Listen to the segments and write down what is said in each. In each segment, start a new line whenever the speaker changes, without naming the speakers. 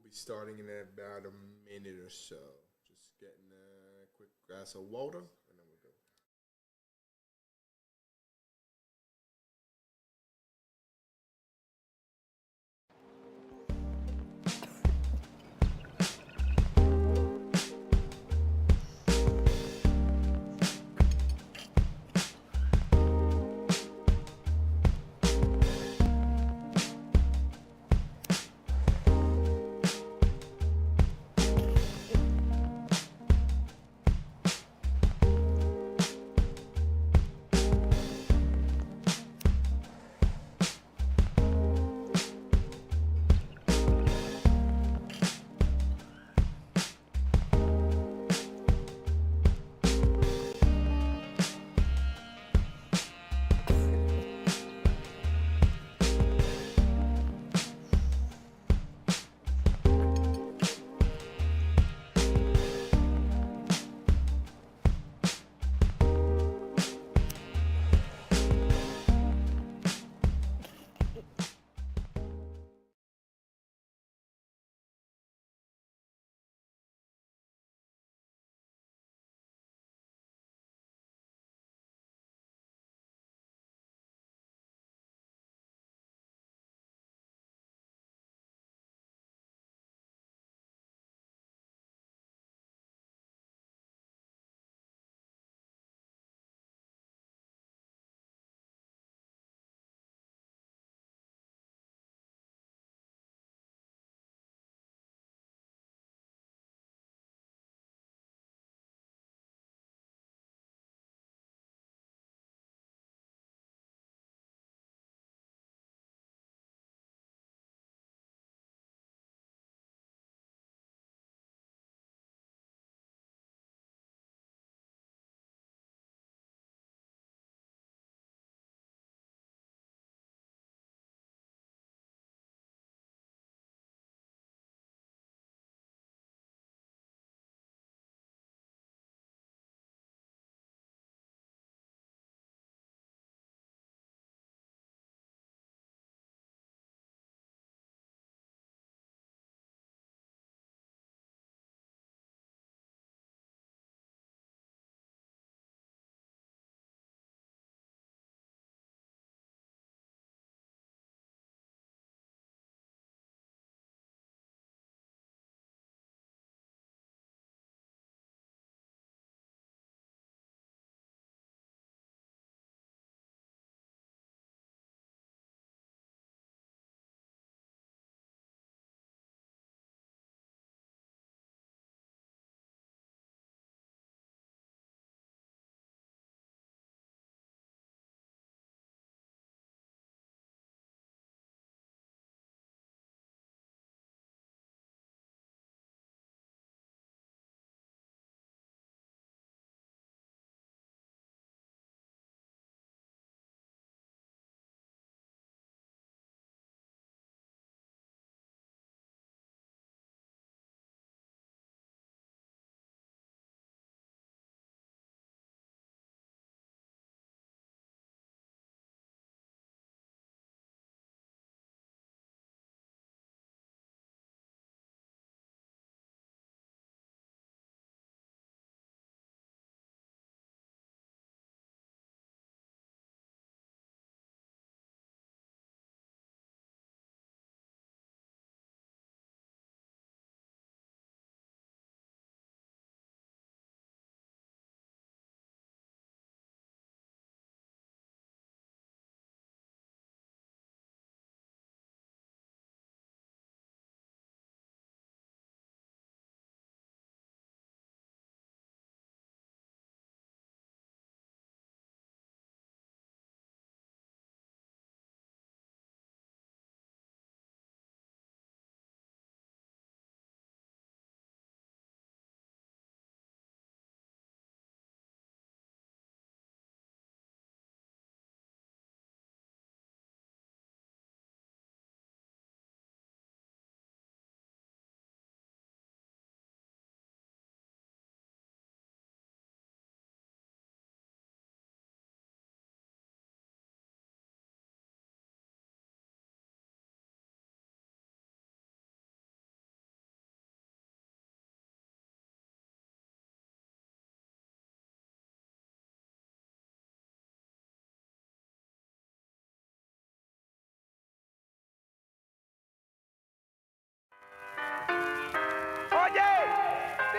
be starting in about a minute or so. Just getting a quick glass of water, and then we'll go.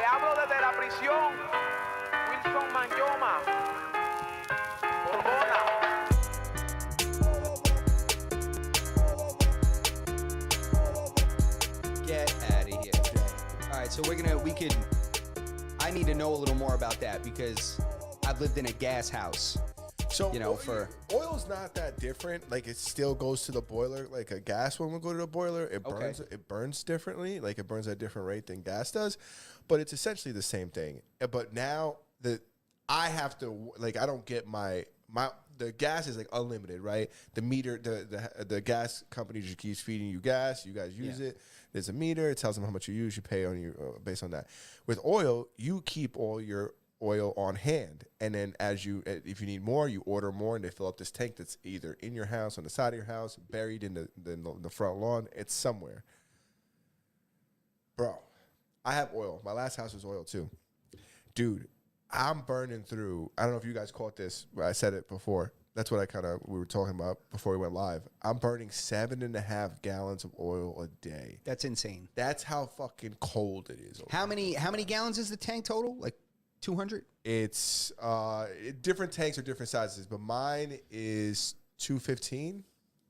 hablo desde la prisión. Wilson Manyoma. Borbona.
Get out of here. All right, so I need to know a little more about that because I've lived in a gas house.
So
oil's
not that different. Like it still goes to the boiler. Like a gas one will go to the boiler. It burns. Okay. It burns differently. Like it burns at a different rate than gas does, but it's essentially the same thing. But now I have to I don't get the gas is like unlimited, right? The meter, the gas company just keeps feeding you gas. You guys use it. There's a meter. It tells them how much you use. You pay on based on that. With oil, you keep all your oil on hand, and then if you need more, you order more, and they fill up this tank that's either in your house, on the side of your house, buried in the front lawn. It's somewhere, bro. I have oil. My last house was oil too, dude. I'm burning through. I don't know if you guys caught this. I said it before. That's what we were talking about before we went live. I'm burning 7.5 gallons of oil a day.
That's insane.
That's how fucking cold it is.
How many gallons is the tank total? Like 200?
It's different tanks are different sizes, but mine is 215.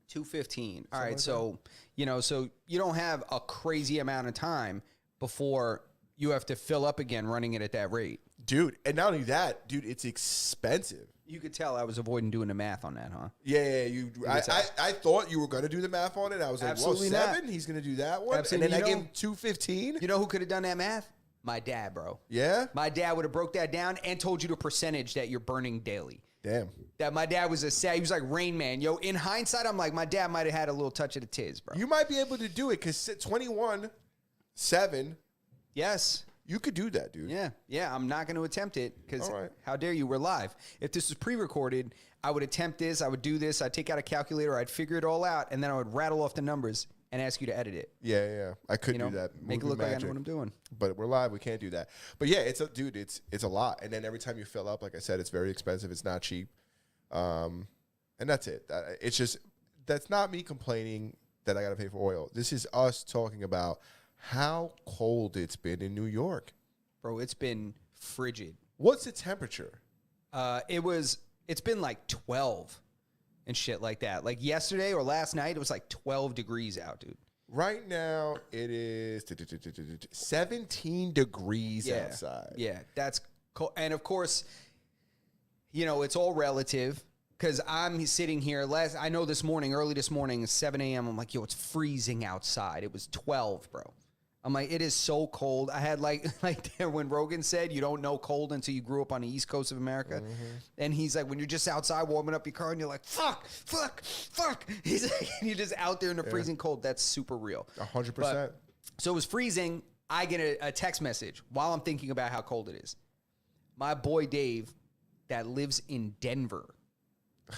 215. All right, so you don't have a crazy amount of time before you have to fill up again running it at that rate.
Dude, and not only that, dude, it's expensive.
You could tell I was avoiding doing the math on that, huh?
Yeah. I thought you were going to do the math on it. I was like,
absolutely
well, 7? He's going to do that one?
Absolutely.
And then I gave him 215?
You know who could have done that math? My dad, bro.
Yeah?
My dad would have broke that down and told you the percentage that you're burning daily.
Damn.
That my dad was he was like Rain Man. Yo, in hindsight, I'm like, my dad might have had a little touch of the tiz, bro.
You might be able to do it because 21, 7.
Yes.
You could do that, dude.
Yeah. I'm not going to attempt it because how dare you? We're live. If this was pre-recorded, I would attempt this. I would do this. I'd take out a calculator. I'd figure it all out, and then I would rattle off the numbers and ask you to edit it.
Yeah. I could do that.
Make it look like I know what I'm doing.
But we're live. We can't do that. But yeah, it's a lot. And then every time you fill up, like I said, it's very expensive. It's not cheap. And that's it. It's just that's not me complaining that I got to pay for oil. This is us talking about how cold it's been in New York.
Bro, it's been frigid.
What's the temperature?
It's been like 12 and shit like that. Like yesterday or last night, it was like 12 degrees out, dude.
Right now, it is 17 degrees outside.
Yeah, that's cold. And of course, it's all relative. Because I'm sitting here, I know early this morning, 7 a.m., I'm like, yo, it's freezing outside. It was 12, bro. I'm like, it is so cold. I had like when Rogan said, you don't know cold until you grew up on the East Coast of America. Mm-hmm. And he's like, when you're just outside warming up your car and you're like, fuck. He's like, you're just out there in the freezing cold. That's super real.
100%.
So it was freezing. I get a text message while I'm thinking about how cold it is. My boy Dave, that lives in Denver,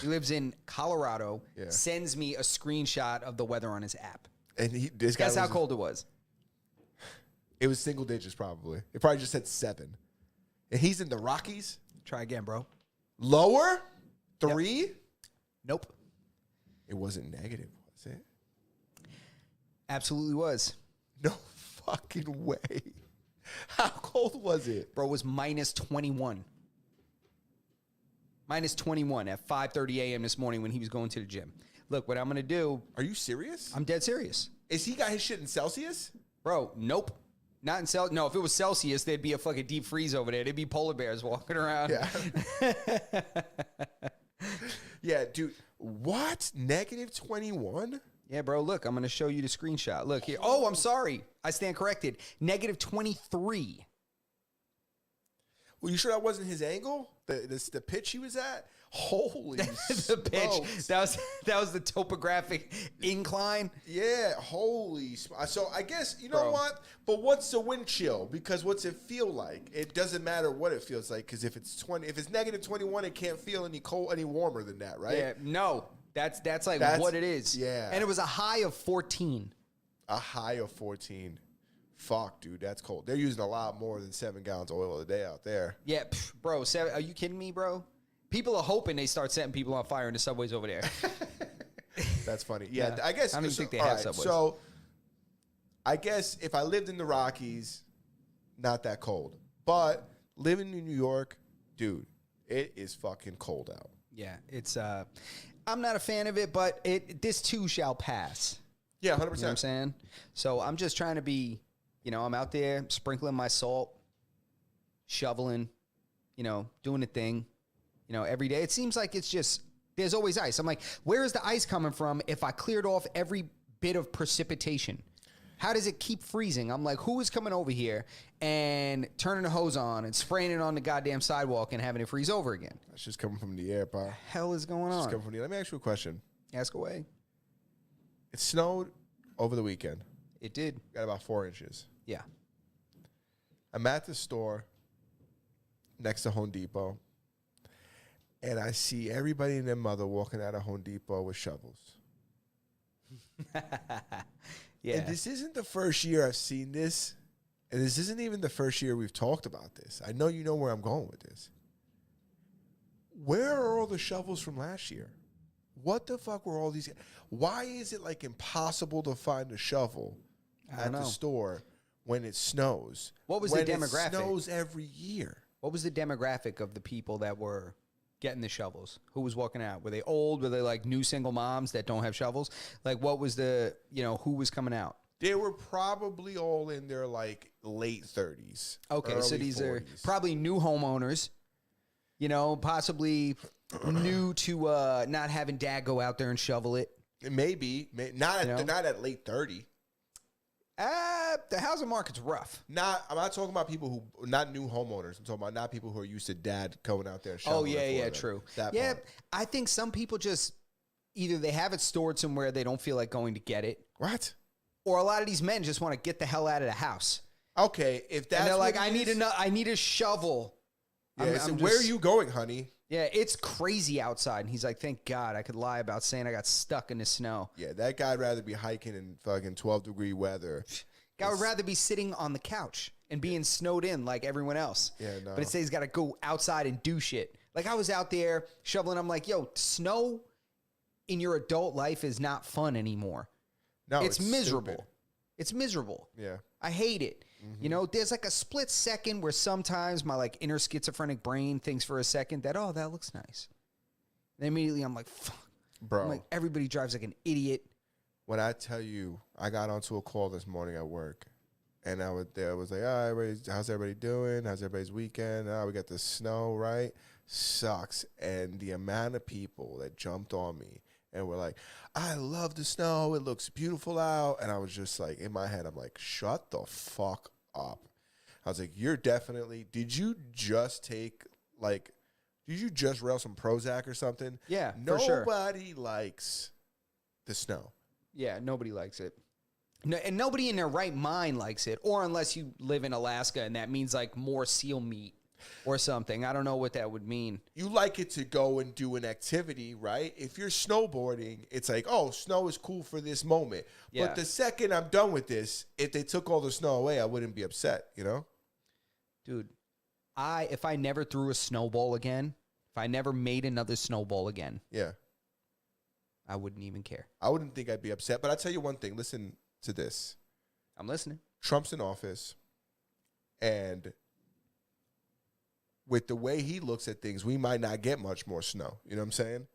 he lives in Colorado, sends me a screenshot of the weather on his app.
And this guy
guess how cold it was.
It was single digits, probably. It probably just said 7. And he's in the Rockies?
Try again, bro.
Lower? 3?
Yep. Nope.
It wasn't negative, was it?
Absolutely was.
No fucking way. How cold was it?
Bro, it was minus 21. Minus 21 at 5:30 a.m. this morning when he was going to the gym. Look, what I'm going to do.
Are you serious?
I'm dead serious.
Is he got his shit in Celsius?
Bro, nope. Not in Celsius. No, if it was Celsius, there'd be a fucking deep freeze over there. There'd be polar bears walking around.
Yeah. Yeah, dude. What? Negative 21?
Yeah, bro. Look, I'm going to show you the screenshot. Look here. Oh, I'm sorry. I stand corrected. Negative 23.
Well, you sure that wasn't his angle? The pitch he was at? Holy
the pitch. That was the topographic incline.
Yeah, holy. So I guess, you know what? But what's the wind chill? Because what's it feel like? It doesn't matter what it feels like, because if it's negative 21, it can't feel any warmer than that, right?
Yeah, no. That's what it is.
Yeah.
And it was a high of 14.
A high of 14. Fuck, dude, that's cold. They're using a lot more than 7 gallons of oil a day out there.
Yeah, bro. Are you kidding me, bro? People are hoping they start setting people on fire in the subways over there.
That's funny. Yeah, I guess.
I don't even think they have subways.
So, I guess if I lived in the Rockies, not that cold. But living in New York, dude, it is fucking cold out.
Yeah, it's I'm not a fan of it, but this too shall pass.
Yeah, 100%.
You know what I'm saying? So I'm just trying to be, I'm out there sprinkling my salt, shoveling, doing a thing, every day. It seems like it's just, there's always ice. I'm like, where is the ice coming from if I cleared off every bit of precipitation? How does it keep freezing? I'm like, who is coming over here and turning the hose on and spraying it on the goddamn sidewalk and having it freeze over again?
That's just coming from the air, pal.
What the hell is going on?
Let me ask you a question.
Ask away.
It snowed over the weekend.
It did.
Got about 4 inches.
Yeah.
I'm at the store next to Home Depot, and I see everybody and their mother walking out of Home Depot with shovels.
Yeah.
And this isn't the first year I've seen this, and this isn't even the first year we've talked about this. I know you know where I'm going with this. Where are all the shovels from last year? What the fuck were all these? Why is it like impossible to find a shovel at the store when it snows?
What was the demographic?
It snows every year.
What was the demographic of the people that were getting the shovels? Who was walking out? Were they old? Were they like new single moms that don't have shovels? Like, what was the, who was coming out?
They were probably all in their like late 30s.
Okay, so these
40s.
are probably new homeowners, possibly new to not having dad go out there and shovel it.
Maybe not at late 30.
The housing market's rough.
I'm not talking about people who, not new homeowners. I'm talking about not people who are used to dad going out there and shoveling.
Oh, yeah, true. Part. I think some people just, either they have it stored somewhere they don't feel like going to get it.
What?
Or a lot of these men just want to get the hell out of the house.
Okay, if that's
and they're like,
I
need a shovel.
Yeah, where are you going, honey?
Yeah, it's crazy outside. And he's like, thank God I could lie about saying I got stuck in the snow.
Yeah, that guy'd rather be hiking in fucking 12-degree weather.
Guy would rather be sitting on the couch and being snowed in like everyone else.
Yeah, no.
But it says he's got to go outside and do shit. Like, I was out there shoveling. I'm like, yo, snow in your adult life is not fun anymore.
No,
it's miserable.
Stupid.
It's miserable.
Yeah.
I hate it. Mm-hmm. There's like a split second where sometimes my like inner schizophrenic brain thinks for a second that, that looks nice. And immediately I'm like, fuck.
Bro.
I'm like, everybody drives like an idiot.
When I tell you, I got onto a call this morning at work, and I was like, how's everybody doing? How's everybody's weekend? We got the snow, right? Sucks. And the amount of people that jumped on me and were like, I love the snow. It looks beautiful out. And I was just like, in my head, I'm like, shut the fuck up. I was like, did you just rail some Prozac or something?
Yeah, for sure.
Nobody likes the snow.
Yeah, nobody likes it. No, and nobody in their right mind likes it, or unless you live in Alaska and that means like more seal meat or something. I don't know what that would mean.
You like it to go and do an activity, right? If you're snowboarding, it's like, oh, snow is cool for this moment.
Yeah.
But the second I'm done with this, if they took all the snow away, I wouldn't be upset,
Dude, if I never threw a snowball again, if I never made another snowball again,
yeah,
I wouldn't even care.
I wouldn't think I'd be upset. But I'll tell you one thing. Listen to this.
I'm listening.
Trump's in office, and with the way he looks at things, we might not get much more snow. You know what I'm saying?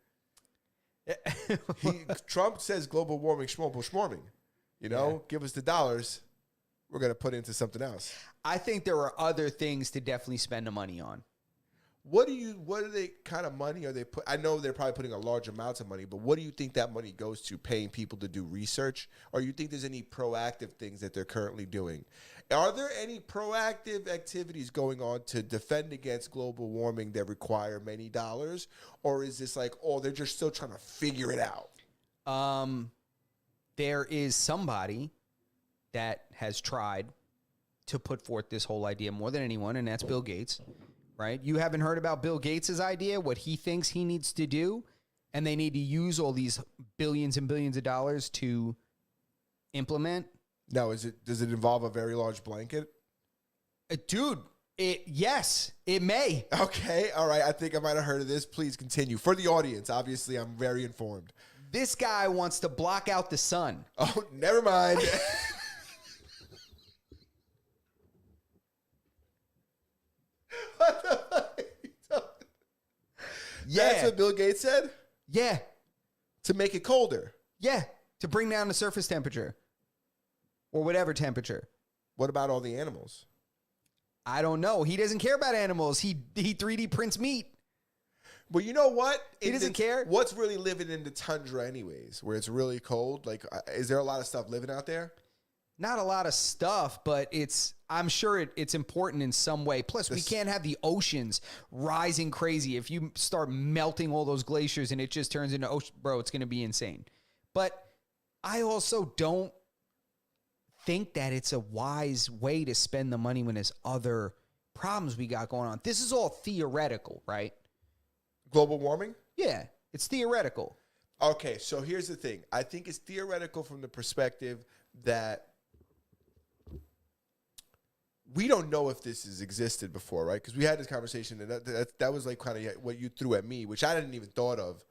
Trump says global warming, schmorming. Give us the dollars. We're going to put into something else.
I think there are other things to definitely spend the money on.
What are they kind of money are they put? I know they're probably putting a large amount of money, but what do you think that money goes to? Paying people to do research? Or you think there's any proactive things that they're currently doing? Are there any proactive activities going on to defend against global warming that require many dollars? Or is this like, they're just still trying to figure it out?
There is somebody that has tried to put forth this whole idea more than anyone, and that's Bill Gates. Right? You haven't heard about Bill Gates' idea, what he thinks he needs to do, and they need to use all these billions and billions of dollars to implement?
Now, does it involve a very large blanket?
Dude, yes, it may.
Okay, all right. I think I might have heard of this. Please continue. For the audience, obviously, I'm very informed.
This guy wants to block out the sun.
Oh, never mind.
Yeah.
That's what Bill Gates said?
Yeah.
To make it colder.
Yeah. To bring down the surface temperature. Or whatever temperature.
What about all the animals?
I don't know. He doesn't care about animals. He 3D prints meat.
But you know what?
He doesn't care.
What's really living in the tundra anyways, where it's really cold? Like, is there a lot of stuff living out there?
Not a lot of stuff, but I'm sure it's important in some way. Plus, we can't have the oceans rising crazy. If you start melting all those glaciers and it just turns into ocean, bro, it's going to be insane. But I also don't think that it's a wise way to spend the money when there's other problems we got going on. This is all theoretical, right?
Global warming?
Yeah, it's theoretical.
Okay, so here's the thing. I think it's theoretical from the perspective that we don't know if this has existed before, right? Because we had this conversation, and that was like kind of what you threw at me, which I didn't even thought of,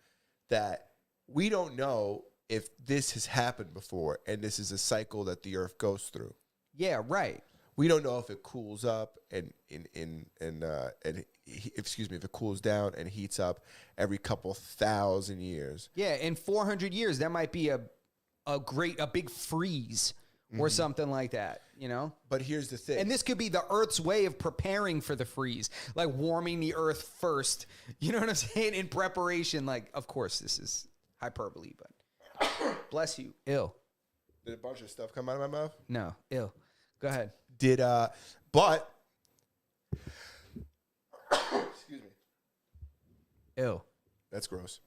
that we don't know if this has happened before, and this is a cycle that the Earth goes through.
Yeah, right.
We don't know if it cools up and excuse me, if it cools down and heats up every couple thousand years.
Yeah, in 400 years, that might be a big freeze or something like that, you know?
But here's the thing.
And this could be the Earth's way of preparing for the freeze, like warming the Earth first. You know what I'm saying? In preparation, like, of course, this is hyperbole, but bless you. Ill.
Did a bunch of stuff come out of my mouth?
No, ill. Go ahead.
But excuse me.
Ill.
That's gross.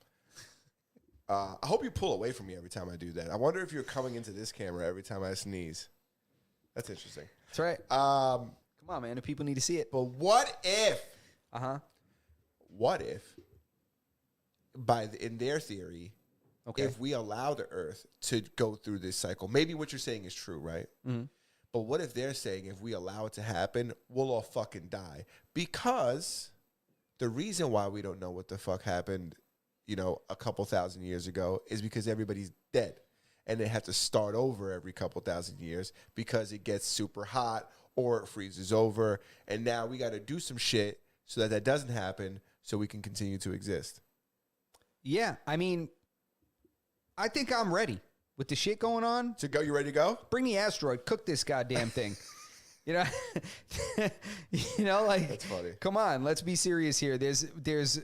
I hope you pull away from me every time I do that. I wonder if you're coming into this camera every time I sneeze. That's interesting.
That's right. Come on, man. The people need to see it.
But what if? What if? In their theory,
okay,
if we allow the Earth to go through this cycle, maybe what you're saying is true, right? Mm-hmm. But what if they're saying if we allow it to happen, we'll all fucking die? Because the reason why we don't know what the fuck happened, you know, a couple thousand years ago is because everybody's dead. And they have to start over every couple thousand years because it gets super hot or it freezes over. And now we got to do some shit so that doesn't happen so we can continue to exist.
Yeah, I mean, I think I'm ready. With the shit going on.
To go, you ready to go?
Bring the asteroid. Cook this goddamn thing. You know? Like,
that's funny.
Come on, let's be serious here. There's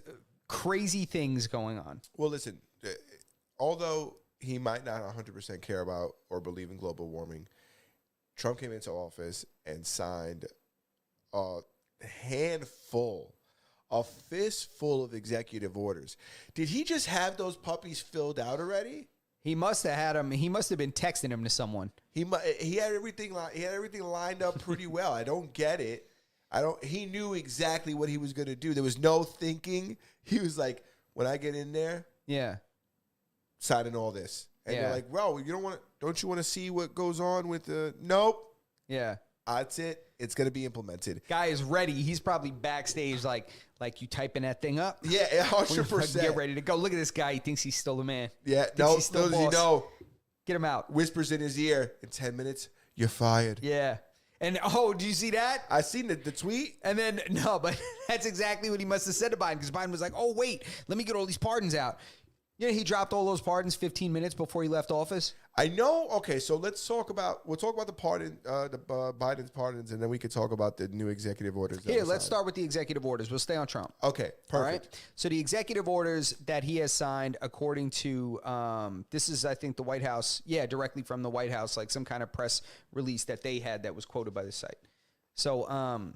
crazy things going on.
Well, listen, although he might not 100% care about or believe in global warming, Trump came into office and signed a fistful of executive orders. Did he just have those puppies filled out already?
He must have had him. He must have been texting him to someone.
He had everything. He had everything lined up pretty well. I don't get it. He knew exactly what he was going to do. There was no thinking. He was like, when I get in there,
yeah,
signing all this, and you're like, bro, don't you want to see what goes on with the? Nope.
Yeah.
That's it. It's going to be implemented.
Guy is ready. He's probably backstage like you typing that thing up.
Yeah, 100%.
Get ready to go. Look at this guy. He thinks he's still the man.
Yeah, no,
Get him out.
Whispers in his ear, in 10 minutes, you're fired.
Yeah. And, do you see that?
I seen the tweet.
And then, no, but that's exactly what he must have said to Biden, because Biden was like, oh, wait, let me get all these pardons out. You know, he dropped all those pardons 15 minutes before he left office.
I know. Okay, so we'll talk about the Biden's pardons, and then we could talk about the new executive orders.
Here, let's start with the executive orders. We'll stay on Trump.
Okay, perfect.
All right. So the executive orders that he has signed, according to this is, I think, the White House. Yeah, directly from the White House, like some kind of press release that they had that was quoted by the site. So,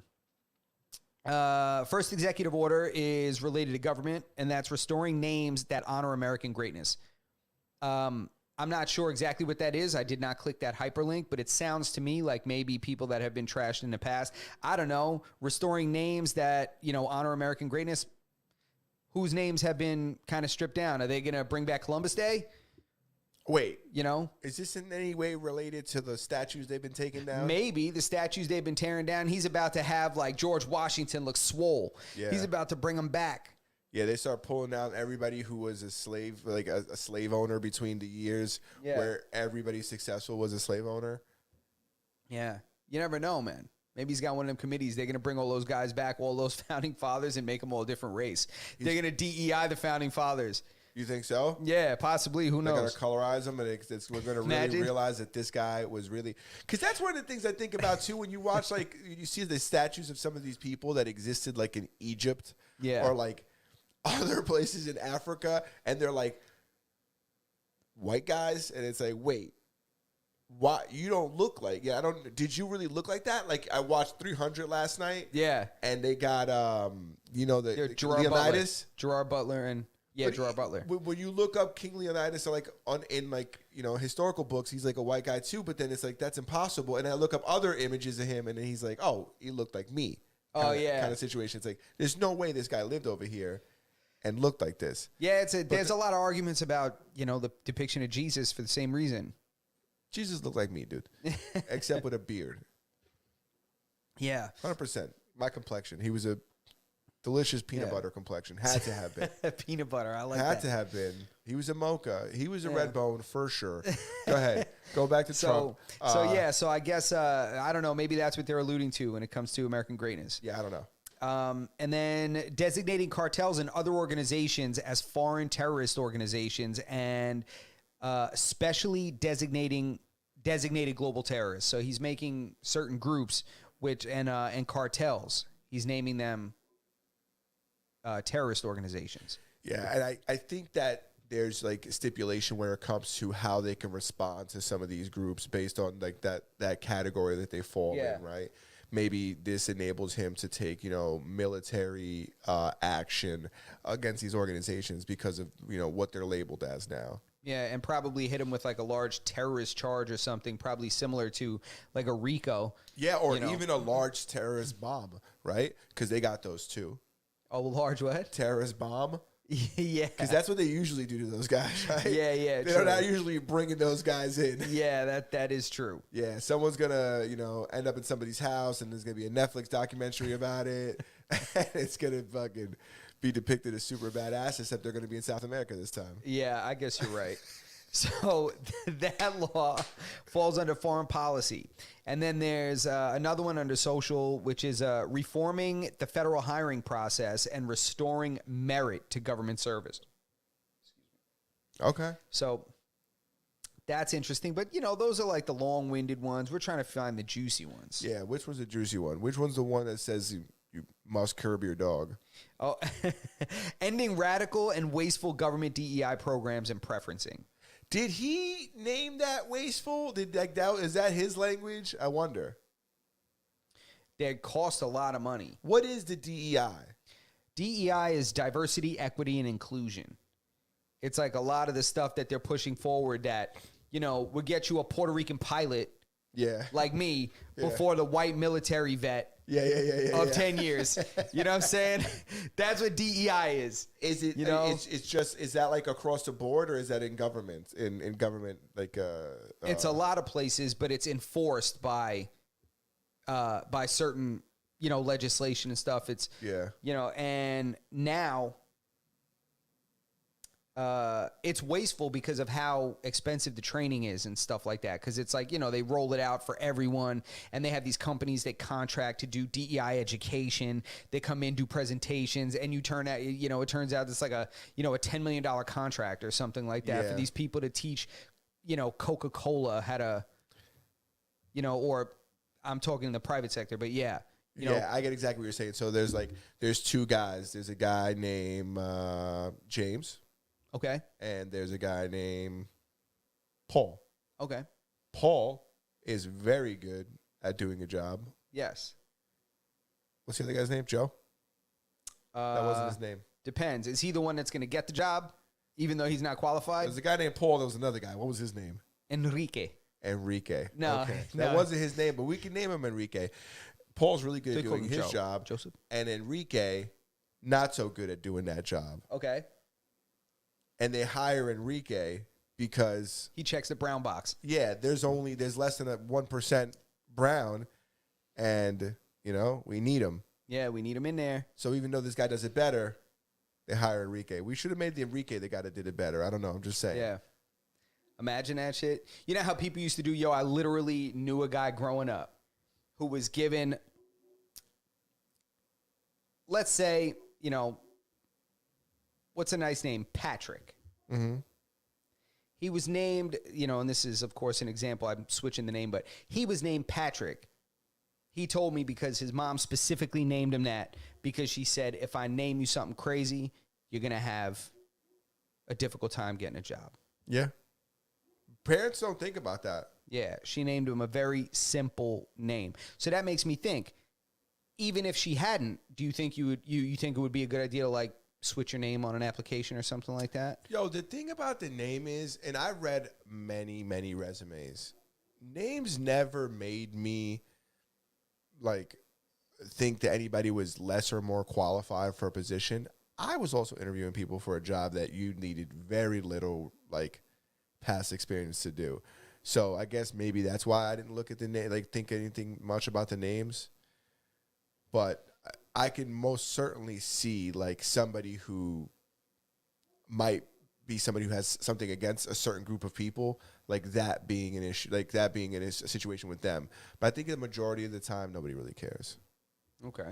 first executive order is related to government, and that's restoring names that honor American greatness. I'm not sure exactly what that is. I did not click that hyperlink, but it sounds to me like maybe people that have been trashed in the past. I don't know. Restoring names that, honor American greatness. Whose names have been kind of stripped down? Are they going to bring back Columbus Day?
Wait. Is this in any way related to the statues they've been taking down?
Maybe. The statues they've been tearing down. He's about to have, like, George Washington look swole. Yeah. He's about to bring them back.
Yeah, they start pulling down everybody who was a slave, like a slave owner between the years where everybody successful was a slave owner.
Yeah. You never know, man. Maybe he's got one of them committees. They're going to bring all those guys back, all those founding fathers, and make them all a different race. They're going to DEI the founding fathers.
You think so?
Yeah, possibly. Who knows?
They're going to colorize them, and we're going to really realize that this guy was really... Because that's one of the things I think about, too, when you watch, like, you see the statues of some of these people that existed, like, in Egypt or, like, other places in Africa, and they're, like, white guys, and it's like, wait. Why you don't look like did you really look like that? Like I watched 300 last night.
Yeah.
And they got the
Gerard
Leonidas.
Gerard Butler and Gerard Butler.
When you look up King Leonidas in historical books, he's like a white guy too, but then it's like that's impossible. And I look up other images of him and then he's like, "Oh, he looked like me." Kind of situation. It's like there's no way this guy lived over here and looked like this.
Yeah, there's a lot of arguments about, the depiction of Jesus for the same reason.
Jesus looked like me, dude, except with a beard.
Yeah.
100%. My complexion. He was a delicious peanut butter complexion. Had to have been.
Peanut butter. I like
that.
Had
to have been. He was a mocha. He was a red bone for sure. Go ahead. Go back to Trump.
So I guess, I don't know, maybe that's what they're alluding to when it comes to American greatness.
Yeah, I don't know.
And then designating cartels and other organizations as foreign terrorist organizations and especially designated global terrorists. So he's making certain groups and cartels. He's naming them terrorist organizations.
Yeah, and I think that there's like stipulation where it comes to how they can respond to some of these groups based on like that category that they fall in, right? Maybe this enables him to take, military action against these organizations because of, what they're labeled as now.
Yeah, and probably hit him with like a large terrorist charge or something, probably ssimilar to like a RICO.
Yeah, or even a large terrorist bomb, right? Because they got those too.
Oh, a large what?
Terrorist bomb.
Yeah.
Because that's what they usually do to those guys, right?
Yeah.
They're not usually bringing those guys in.
Yeah, that is true.
Yeah, someone's going to, end up in somebody's house and there's going to be a Netflix documentary about it. And it's going to fucking be depicted as super badass, except they're going to be in South America this time.
Yeah, I guess you're right. So that law falls under foreign policy. And then there's another one under social, which is reforming the federal hiring process and restoring merit to government service.
Okay.
So that's interesting. But, those are like the long-winded ones. We're trying to find the juicy ones.
Yeah, which one's the juicy one? Which one's the one that says you must curb your dog?
Oh, ending radical and wasteful government DEI programs and preferencing.
Did he name that wasteful? Is that his language? I wonder.
They cost a lot of money.
What is the DEI?
DEI is diversity, equity, and inclusion. It's like a lot of the stuff that they're pushing forward that, would get you a Puerto Rican pilot like me before the white military vet of 10 years. You know what I'm saying? That's what DEI is.
Is it, it's just, is that like across the board or is that in government? In government, like,
it's a lot of places, but it's enforced by certain, legislation and stuff. It's, and now, it's wasteful because of how expensive the training is and stuff like that. Because it's like, they roll it out for everyone, and they have these companies that contract to do DEI education. They come in, do presentations, and it turns out it's like a $10 million contract or something like that for these people to teach, Coca-Cola how to, or I'm talking in the private sector, but
I get exactly what you're saying. So there's two guys. There's a guy named James.
Okay.
And there's a guy named Paul.
Okay.
Paul is very good at doing a job.
Yes.
What's the other guy's name? Joe? That wasn't his name.
Depends. Is he the one that's going to get the job, even though he's not qualified?
There's a guy named Paul. There was another guy. What was his name?
Enrique.
No. Okay. That wasn't his name, but we can name him Enrique. Paul's really good at doing his job.
Joseph.
And Enrique, not so good at doing that job.
Okay.
And they hire Enrique because
he checks the brown box.
Yeah, there's less than a 1% brown, and we need him.
Yeah, we need him in there.
So even though this guy does it better, they hire Enrique. We should have made the Enrique the guy that did it better. I don't know. I'm just saying.
Yeah. Imagine that shit. You know how people used to do, I literally knew a guy growing up who was given, let's say, what's a nice name? Patrick.
Mm-hmm.
He was named, and this is, of course, an example. I'm switching the name, but he was named Patrick. He told me because his mom specifically named him that because she said, if I name you something crazy, you're going to have a difficult time getting a job.
Yeah. Parents don't think about that.
Yeah, she named him a very simple name. So that makes me think, even if she hadn't, do you think you think it would be a good idea to like switch your name on an application or something like that?
Yo, the thing about the name is, and I read many, many resumes, names never made me like think that anybody was less or more qualified for a position. I was also interviewing people for a job that you needed very little like past experience to do. So I guess maybe that's why I didn't look at the name, like think anything much about the names. But I can most certainly see like somebody who might be somebody who has something against a certain group of people, like that being an issue, like that being in a situation with them. But I think the majority of the time, nobody really cares.
Okay.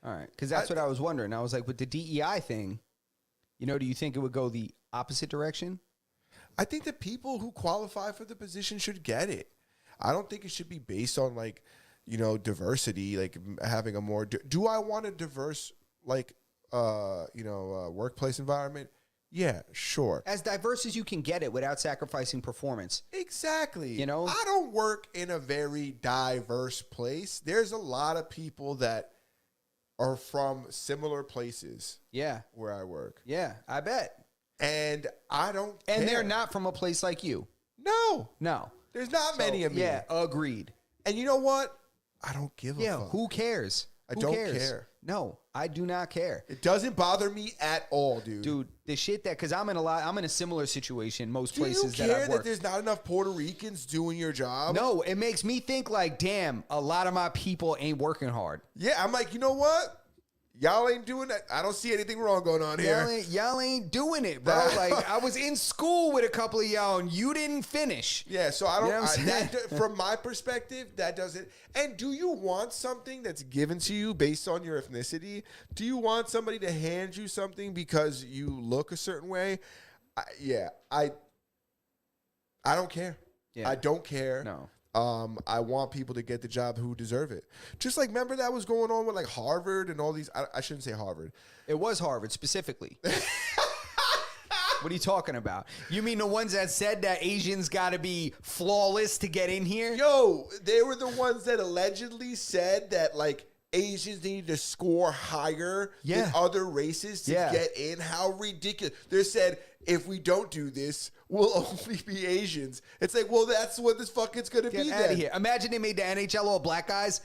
All right. Because that's what I was wondering. I was like, with the DEI thing, do you think it would go the opposite direction?
I think the people who qualify for the position should get it. I don't think it should be based on like, diversity, like having a more, do I want a diverse, like, workplace environment? Yeah, sure.
As diverse as you can get it without sacrificing performance.
Exactly. I don't work in a very diverse place. There's a lot of people that are from similar places.
Yeah.
Where I work.
Yeah, I bet.
And I don't care.
And they're not from a place like you.
No. There's not many of me.
Yeah, agreed.
And you know what? I don't give a fuck.
Yeah, who cares?
I don't care.
No, I do not care.
It doesn't bother me at all, dude.
Dude, the shit that, because I'm in a similar situation most
do
places
you care
that I've worked.
that there's not enough Puerto Ricans doing your job?
No, it makes me think like, damn, a lot of my people ain't working hard.
Yeah, I'm like, you know what? Y'all ain't doing that. I don't see anything wrong going on here.
Y'all ain't doing it, bro. Like, I was in school with a couple of y'all, and you didn't finish.
Yeah, so I don't. From my perspective, that doesn't. And do you want something that's given to you based on your ethnicity? Do you want somebody to hand you something because you look a certain way? I don't care.
Yeah.
I don't care.
No.
I want people to get the job who deserve it. Just like, remember that was going on with like Harvard and all these. I shouldn't say Harvard.
It was Harvard specifically. What are you talking about? You mean the ones that said that Asians got to be flawless to get in here?
Yo, they were the ones that allegedly said that like Asians need to score higher than other races to get in. How ridiculous. They said, if we don't do this, we'll only be Asians. It's like, well, that's what this fucking going to be.
Get out of here. Imagine they made the NHL all black guys.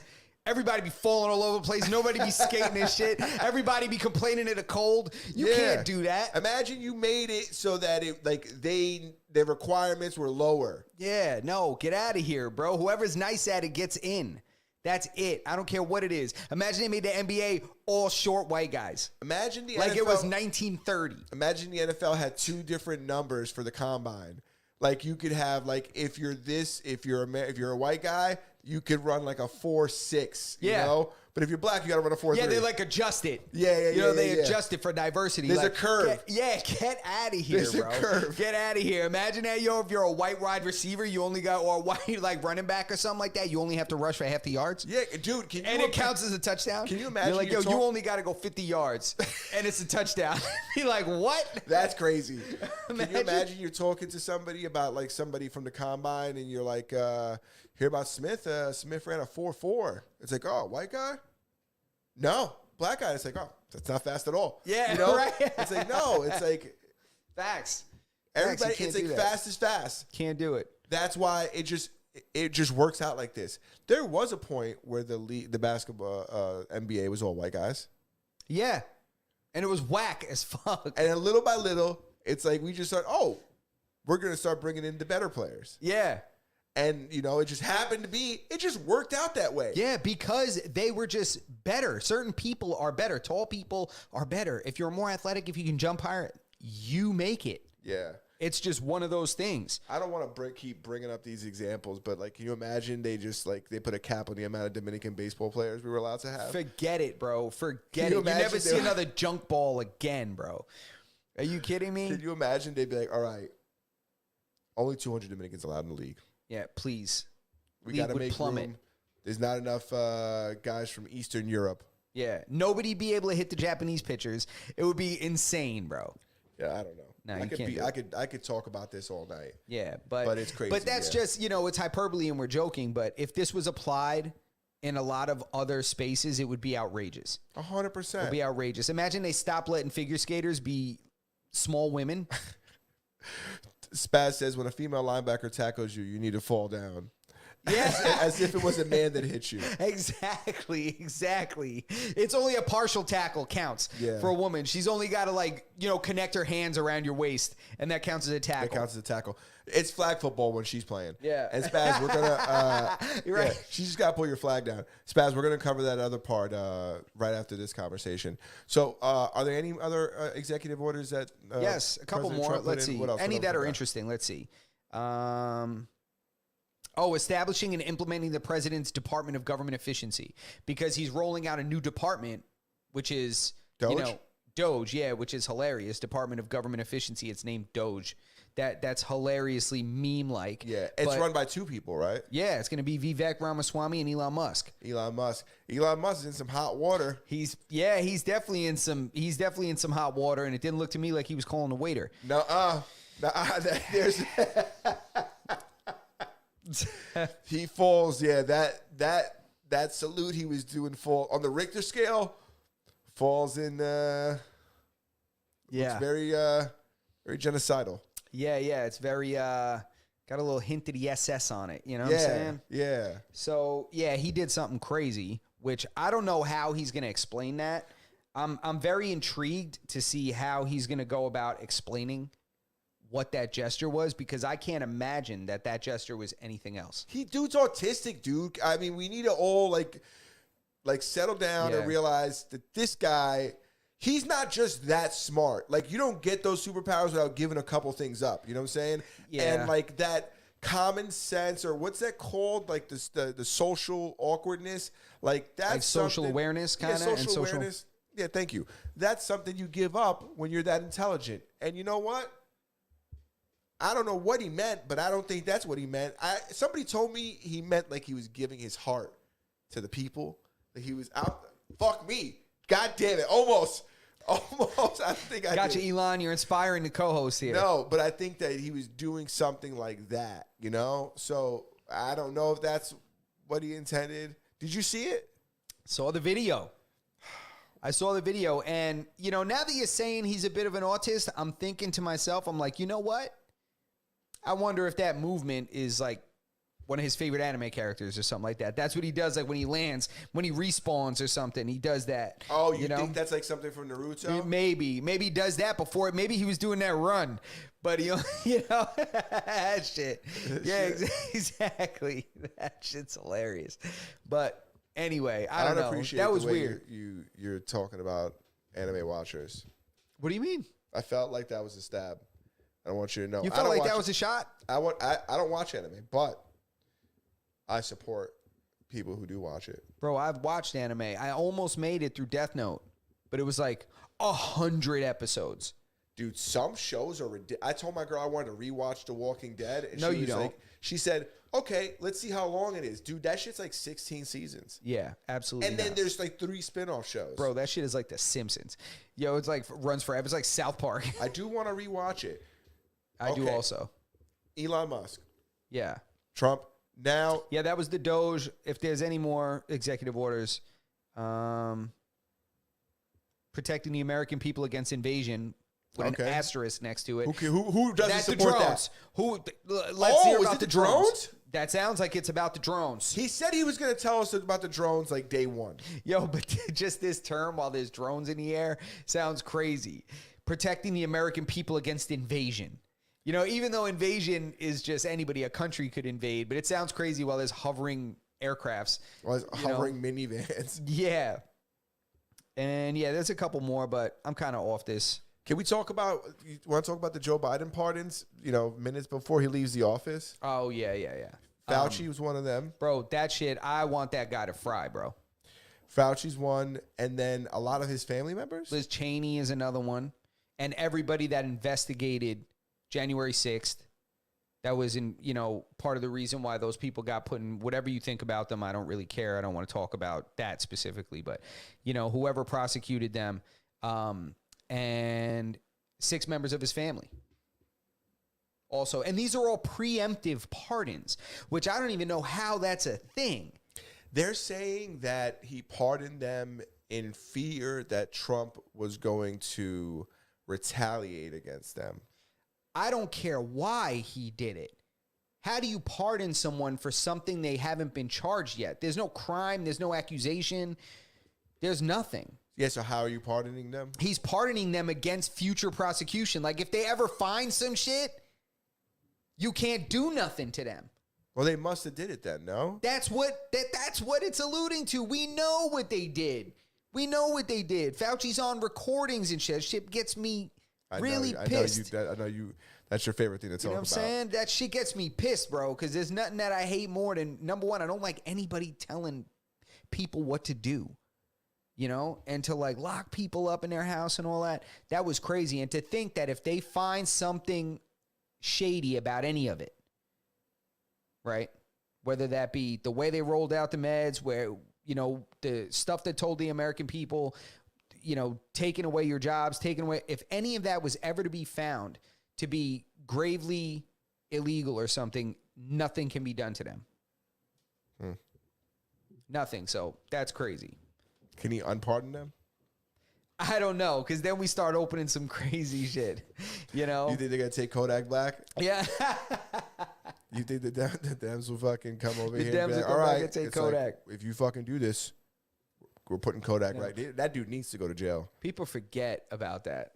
Everybody be falling all over the place. Nobody be skating and shit. Everybody be complaining of the cold. You can't do that.
Imagine you made it so that it like the requirements were lower.
Yeah, no, get out of here, bro. Whoever's nice at it gets in. That's it. I don't care what it is. Imagine they made the NBA all short white guys.
Imagine the
like
NFL,
it was 1930.
Imagine the NFL had two different numbers for the combine. Like you could have like if you're a white guy, you could run like a 4.6. You know. But if you're black, you got to run a 4.3.
Yeah, they like adjust it. They adjust it for diversity.
There's a curve.
Get out of here,
There's
bro.
A curve.
Get out of here. Imagine that, if you're a white wide receiver, you only got, or a white like running back or something like that, you only have to rush for half the yards.
Yeah, dude.
It counts as a touchdown.
Can you imagine?
You're like, you only got to go 50 yards, and it's a touchdown. You're like, what?
That's crazy. Can you imagine you're talking to somebody about like somebody from the combine, and you're like, hear about Smith? Smith ran a 4.4. It's like, oh, white guy. No, black guy. It's like, oh, that's not fast at all.
Yeah, right.
It's like, no, it's like
facts.
Everybody, it's like fast is fast.
Can't do it.
That's why it just works out like this. There was a point where the basketball NBA was all white guys. Yeah,
and it was whack as fuck.
And little by little, it's like we just start. Oh, we're gonna start bringing in the better players.
Yeah.
And, it just happened to be, it just worked out that way.
Yeah, because they were just better. Certain people are better. Tall people are better. If you're more athletic, if you can jump higher, you make it.
Yeah.
It's just one of those things.
I don't want to keep bringing up these examples, but like, can you imagine they just like they put a cap on the amount of Dominican baseball players we were allowed to have?
Forget it, bro. Forget it. You never see another junk ball again, bro. Are you kidding me?
Can you imagine they'd be like, all right, only 200 Dominicans allowed in the league.
Yeah, please.
We got to make room. There's not enough guys from Eastern Europe.
Yeah, nobody be able to hit the Japanese pitchers. It would be insane, bro.
Yeah, I don't know.
No, you can't.
I could talk about this all night.
Yeah, but
it's crazy.
But that's just, it's hyperbole and we're joking. But if this was applied in a lot of other spaces, it would be outrageous.
100%.
It would be outrageous. Imagine they stop letting figure skaters be small women.
Spaz says when a female linebacker tackles you, you need to fall down.
Yeah.
As if it was a man that hit you.
Exactly. It's only a partial tackle counts for a woman. She's only got to connect her hands around your waist, and that counts as a tackle.
That counts as a tackle. It's flag football when she's playing.
Yeah.
And Spaz, we're going to...
You're right.
Yeah, she just got to pull your flag down. Spaz, we're going to cover that other part right after this conversation. So are there any other executive orders that...
yes, a couple
President
more.
Trump
Let's see. Any that are interesting. Let's see. Establishing and implementing the president's Department of Government Efficiency, because he's rolling out a new department, which is
Doge?
Doge, yeah, which is hilarious. Department of Government Efficiency. It's named Doge. That's hilariously meme-like.
Yeah, it's run by two people, right?
Yeah, it's going to be Vivek Ramaswamy and Elon Musk.
Elon Musk is in some hot water.
He's definitely in some hot water, and it didn't look to me like he was calling a waiter.
There's he falls. Yeah, that salute he was doing fall on the Richter scale falls in. It's very very genocidal.
Yeah, it's very got a little hint of the SS on it. You know what I'm saying?
Yeah.
So he did something crazy, which I don't know how he's going to explain that. I'm very intrigued to see how he's going to go about explaining what that gesture was, because I can't imagine that gesture was anything else. Dude's
autistic, dude. I mean, we need to all like settle down and realize that this guy, he's not just that smart. Like, you don't get those superpowers without giving a couple things up. You know what I'm saying?
Yeah.
And like that common sense, or what's that called? Like the social awkwardness, like that's
like social awareness, kind of.
Yeah, social awareness. Yeah, thank you. That's something you give up when you're that intelligent. And you know what? I don't know what he meant, but I don't think that's what he meant. Somebody told me he meant like he was giving his heart to the people. That he was out. Fuck me. God damn it. Almost. I think I
Gotcha, Elon. You're inspiring the co-host here.
No, but I think that he was doing something like that, you know? So I don't know if that's what he intended. Did you see it?
Saw the video. I saw the video. And, now that you're saying he's a bit of an autist, I'm thinking to myself, I'm like, you know what? I wonder if that movement is like one of his favorite anime characters or something like that. That's what he does, like when he lands, when he respawns or something, he does that.
Oh, you think that's like something from Naruto?
Maybe he does that before. Maybe he was doing that run, but that shit. Yeah, exactly. That shit's hilarious. But anyway, I don't know.
Appreciate
that was
the way
weird.
You're talking about anime watchers.
What do you mean?
I felt like that was a stab. I don't want you to know.
You felt like that was a shot?
I don't watch anime, but I support people who do watch it.
Bro, I've watched anime. I almost made it through Death Note, but it was like 100 episodes.
Dude, some shows are ridiculous. I told my girl I wanted to rewatch The Walking Dead. And
no, you don't.
She said, okay, let's see how long it is. Dude, that shit's like 16 seasons.
Yeah, absolutely.
And then there's like 3 spinoff shows.
Bro, that shit is like The Simpsons. Yo, it's like runs forever. It's like South Park.
I do want to rewatch it.
I do also.
Elon Musk.
Yeah.
Trump. Now.
Yeah, that was the Doge. If there's any more executive orders, protecting the American people against invasion with an asterisk next to it.
Okay, who doesn't
That's
support
the drones.
that?
Let's hear about
the drones?
That sounds like it's about the drones.
He said he was going to tell us about the drones like day one.
Yo, but just this term, while there's drones in the air, sounds crazy. Protecting the American people against invasion. Even though invasion is just anybody, a country could invade, but it sounds crazy while there's hovering aircrafts.
While there's hovering minivans.
Yeah. And yeah, there's a couple more, but I'm kind of off this.
Can we talk about? You want to talk about the Joe Biden pardons? Minutes before he leaves the office.
Oh yeah.
Fauci was one of them.
Bro, that shit. I want that guy to fry, bro.
Fauci's one, and then a lot of his family members.
Liz Cheney is another one, and everybody that investigated January 6th. That was part of the reason why those people got put in. Whatever you think about them, I don't really care. I don't want to talk about that specifically, but whoever prosecuted them, and 6 members of his family. Also, and these are all preemptive pardons, which I don't even know how that's a thing.
They're saying that he pardoned them in fear that Trump was going to retaliate against them.
I don't care why he did it. How do you pardon someone for something they haven't been charged yet? There's no crime. There's no accusation. There's nothing.
Yeah, so how are you pardoning them?
He's pardoning them against future prosecution. Like, if they ever find some shit, you can't do nothing to them.
Well, they must have did it then, no?
That's what it's alluding to. We know what they did. Fauci's on recordings and shit. Shit gets me really pissed.
I know you. That's your favorite thing to talk about.
You know what I'm saying? That shit gets me pissed, bro, because there's nothing that I hate more than, number one, I don't like anybody telling people what to do, and to like lock people up in their house and all that. That was crazy. And to think that if they find something shady about any of it, right, whether that be the way they rolled out the meds, where, the stuff that told the American people, taking away your jobs, if any of that was ever to be found to be gravely illegal or something, nothing can be done to them. Nothing. So that's crazy.
Can he unpardon them?
I don't know, because then we start opening some crazy shit, You
think they're going to take Kodak Black?
Yeah.
You think the Dems will fucking come over here
and
be like,
all right, and take Kodak.
Like, if you fucking do this, we're putting Kodak right there. That dude needs to go to jail.
People forget about that.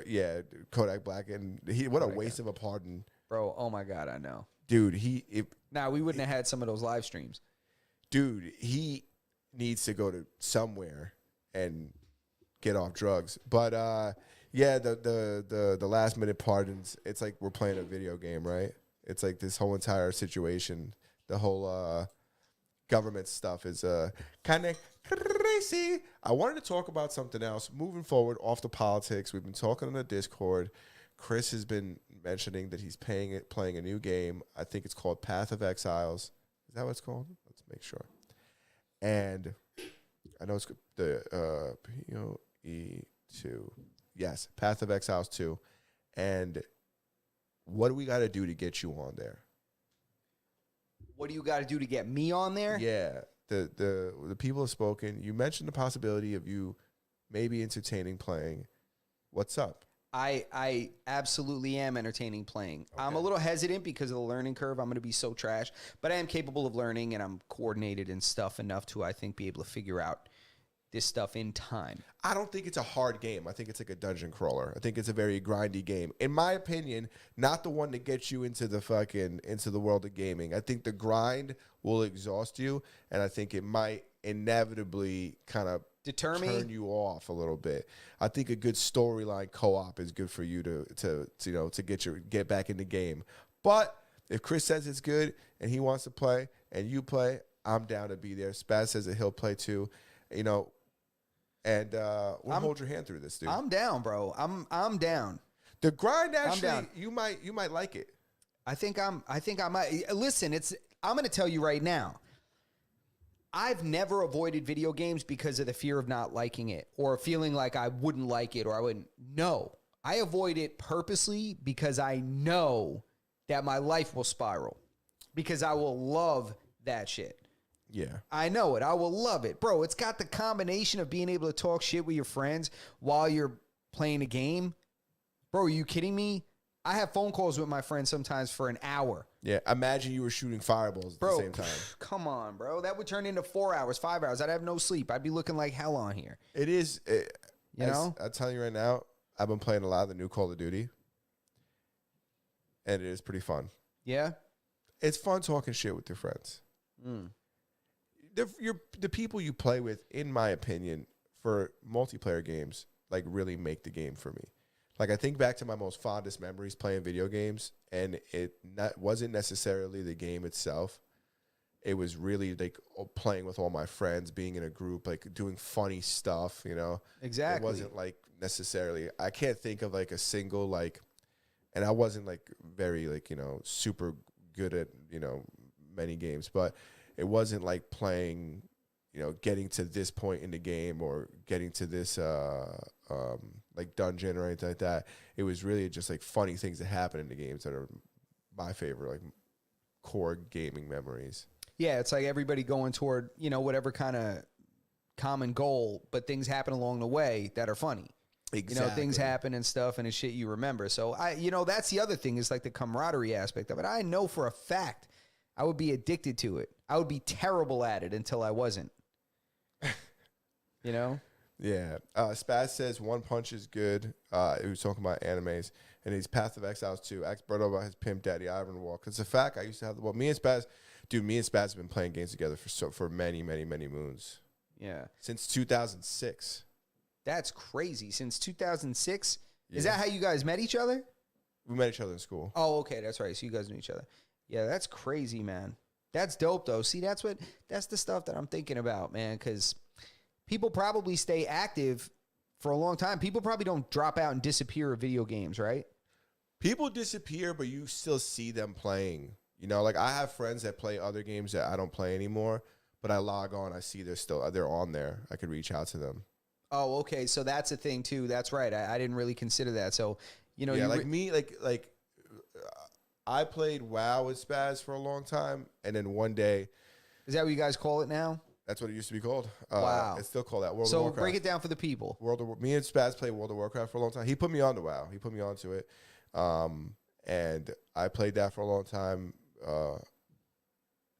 Yeah, Kodak Black. And what a waste of a pardon.
Bro, oh my God, I know.
Dude,
we wouldn't have had some of those live streams.
Dude, he needs to go to somewhere and get off drugs. But the last minute pardons, it's like we're playing a video game, right? It's like this whole entire situation, the whole government stuff is kind of crazy. I wanted to talk about something else. Moving forward off the politics, we've been talking on the Discord. Chris has been mentioning that he's playing a new game. I think it's called Path of Exiles. Is that what it's called? Let's make sure. And I know it's the PoE2. Yes, Path of Exiles 2. And what do we got to do to get you on there?
What do you got to do to get me on there?
Yeah, the people have spoken. You mentioned the possibility of you maybe entertaining playing. What's up?
I absolutely am entertaining playing. Okay. I'm a little hesitant because of the learning curve. I'm going to be so trash, but I am capable of learning, and I'm coordinated and stuff enough to, I think, be able to figure out this stuff in time.
I don't think it's a hard game. I think it's like a dungeon crawler. I think it's a very grindy game. In my opinion, not the one that gets you into the world of gaming. I think the grind will exhaust you, and I think it might inevitably kind of turn you off a little bit. I think a good storyline co-op is good for you to get back in the game. But if Chris says it's good and he wants to play and you play, I'm down to be there. Spaz says that he'll play too. And we'll hold your hand through this, dude.
I'm down, bro. I'm down.
The grind, actually, you might like it.
I think I might. Listen, I'm going to tell you right now. I've never avoided video games because of the fear of not liking it or feeling like I wouldn't like it or I wouldn't. No, I avoid it purposely because I know that my life will spiral because I will love that shit.
Yeah.
I know it. I will love it. Bro, it's got the combination of being able to talk shit with your friends while you're playing a game. Bro, are you kidding me? I have phone calls with my friends sometimes for an hour.
Yeah, imagine you were shooting fireballs at the same time.
Come on, bro. That would turn into 4 hours, 5 hours. I'd have no sleep. I'd be looking like hell on here.
It is. I'm telling you right now, I've been playing a lot of the new Call of Duty, and it is pretty fun.
Yeah?
It's fun talking shit with your friends. The people you play with, in my opinion, for multiplayer games, like really make the game for me. Like I think back to my most fondest memories playing video games, and wasn't necessarily the game itself. It was really like playing with all my friends, being in a group, like doing funny stuff, you know?
Exactly.
It wasn't like necessarily, I can't think of like a single, like, and I wasn't like very like, you know, super good at, you know, many games, but it wasn't like playing, you know, getting to this point in the game or getting to this, like dungeon or anything like that. It was really just like funny things that happen in the games that are my favorite, like core gaming memories.
Yeah, it's like everybody going toward, you know, whatever kind of common goal, but things happen along the way that are funny.
Exactly.
You know, things happen and stuff and it's shit you remember. So, you know, that's the other thing is like the camaraderie aspect of it. I know for a fact I would be addicted to it. I would be terrible at it until I wasn't. You know?
Yeah. Spaz says One Punch is good. He was talking about animes. And he's Path of Exiles too. Ask Brother about his pimp daddy Iron Walk. It's a fact. I used to have the ball. Me and Spaz have been playing games together for many, many, many moons.
Yeah.
Since 2006.
That's crazy. Since 2006?
Yeah.
Is that how you guys met each other?
We met each other in school.
Oh, okay. That's right. So you guys knew each other. Yeah, that's crazy, man. That's dope, though. See, that's the stuff that I'm thinking about, man, because people probably stay active for a long time. People probably don't drop out and disappear of video games, right?
People disappear, but you still see them playing. You know, like I have friends that play other games that I don't play anymore, but I log on, I see they're on there. I could reach out to them.
Oh, okay. So that's a thing too. That's right. I didn't really consider that. So, you know,
yeah, I played WoW with Spaz for a long time, and then one day,
is that what you guys call it now?
that's what it used to be called.
Wow.
It's still called that. World of
So
Warcraft.
break it down for the people.
Me and Spaz played World of Warcraft for a long time. He put me on to WoW. He put me onto it. And I played that for a long time.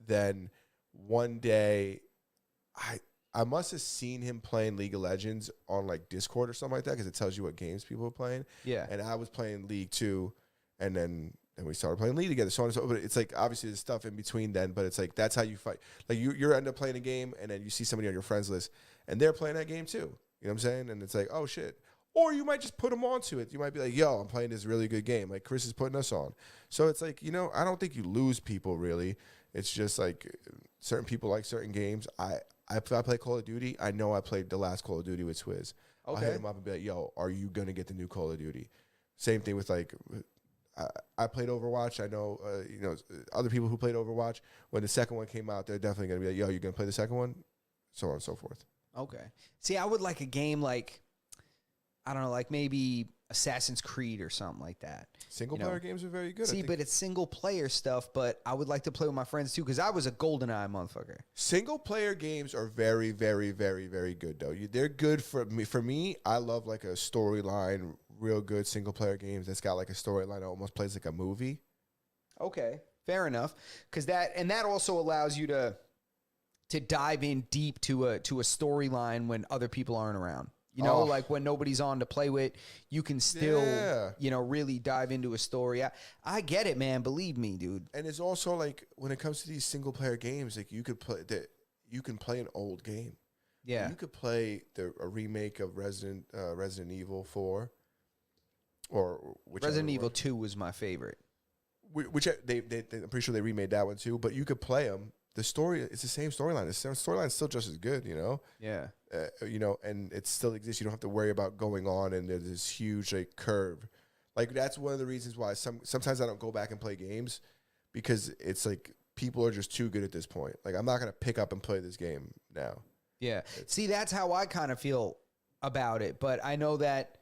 Then one day, I must have seen him playing League of Legends on like Discord or something like that because it tells you what games people are playing.
Yeah.
And I was playing League too, and then we started playing League together. So on and so. But it's like obviously there's stuff in between then. But it's like that's how you fight. Like you end up playing a game, and then you see somebody on your friends list, and they're playing that game too. You know what I'm saying? And it's like, oh shit. Or you might just put them onto it. You might be like, yo, I'm playing this really good game. Like Chris is putting us on. So it's like, you know, I don't think you lose people really. It's just like certain people like certain games. I play Call of Duty. I know I played the last Call of Duty with Swizz. Okay. I'll hit him up and be like, yo, are you going to get the new Call of Duty? Same thing with like, I played Overwatch. I know, you know, other people who played Overwatch. When the second one came out, they're definitely going to be like, yo, you going to play the second one? So on and so forth.
Okay. See, I would like a game like, I don't know, like maybe Assassin's Creed or something like that.
Single-player games are very good.
See, but it's single-player stuff, but I would like to play with my friends, too, because I was a GoldenEye motherfucker.
Single-player games are very, very, very, very good, though. They're good for me. For me, I love, like, a storyline, real good single-player games that's got, like, a storyline that almost plays like a movie.
Okay, fair enough. Because that also allows you to dive in deep to a storyline when other people aren't around. You know, like when nobody's on to play with, you can still, you know, really dive into a story. I get it, man. Believe me, dude.
And it's also like when it comes to these single player games, like you can play an old game.
Yeah,
you could play a remake of Resident Evil 4, or
Resident Evil 2 was my favorite.
Which I'm pretty sure they remade that one too. But you could play them. The story, it's the same storyline. The storyline is still just as good, you know?
Yeah.
You know, and it still exists. You don't have to worry about going on and there's this huge like curve. Like that's one of the reasons why sometimes I don't go back and play games because it's like people are just too good at this point. Like I'm not going to pick up and play this game now.
Yeah. See, that's how I kind of feel about it. But I know that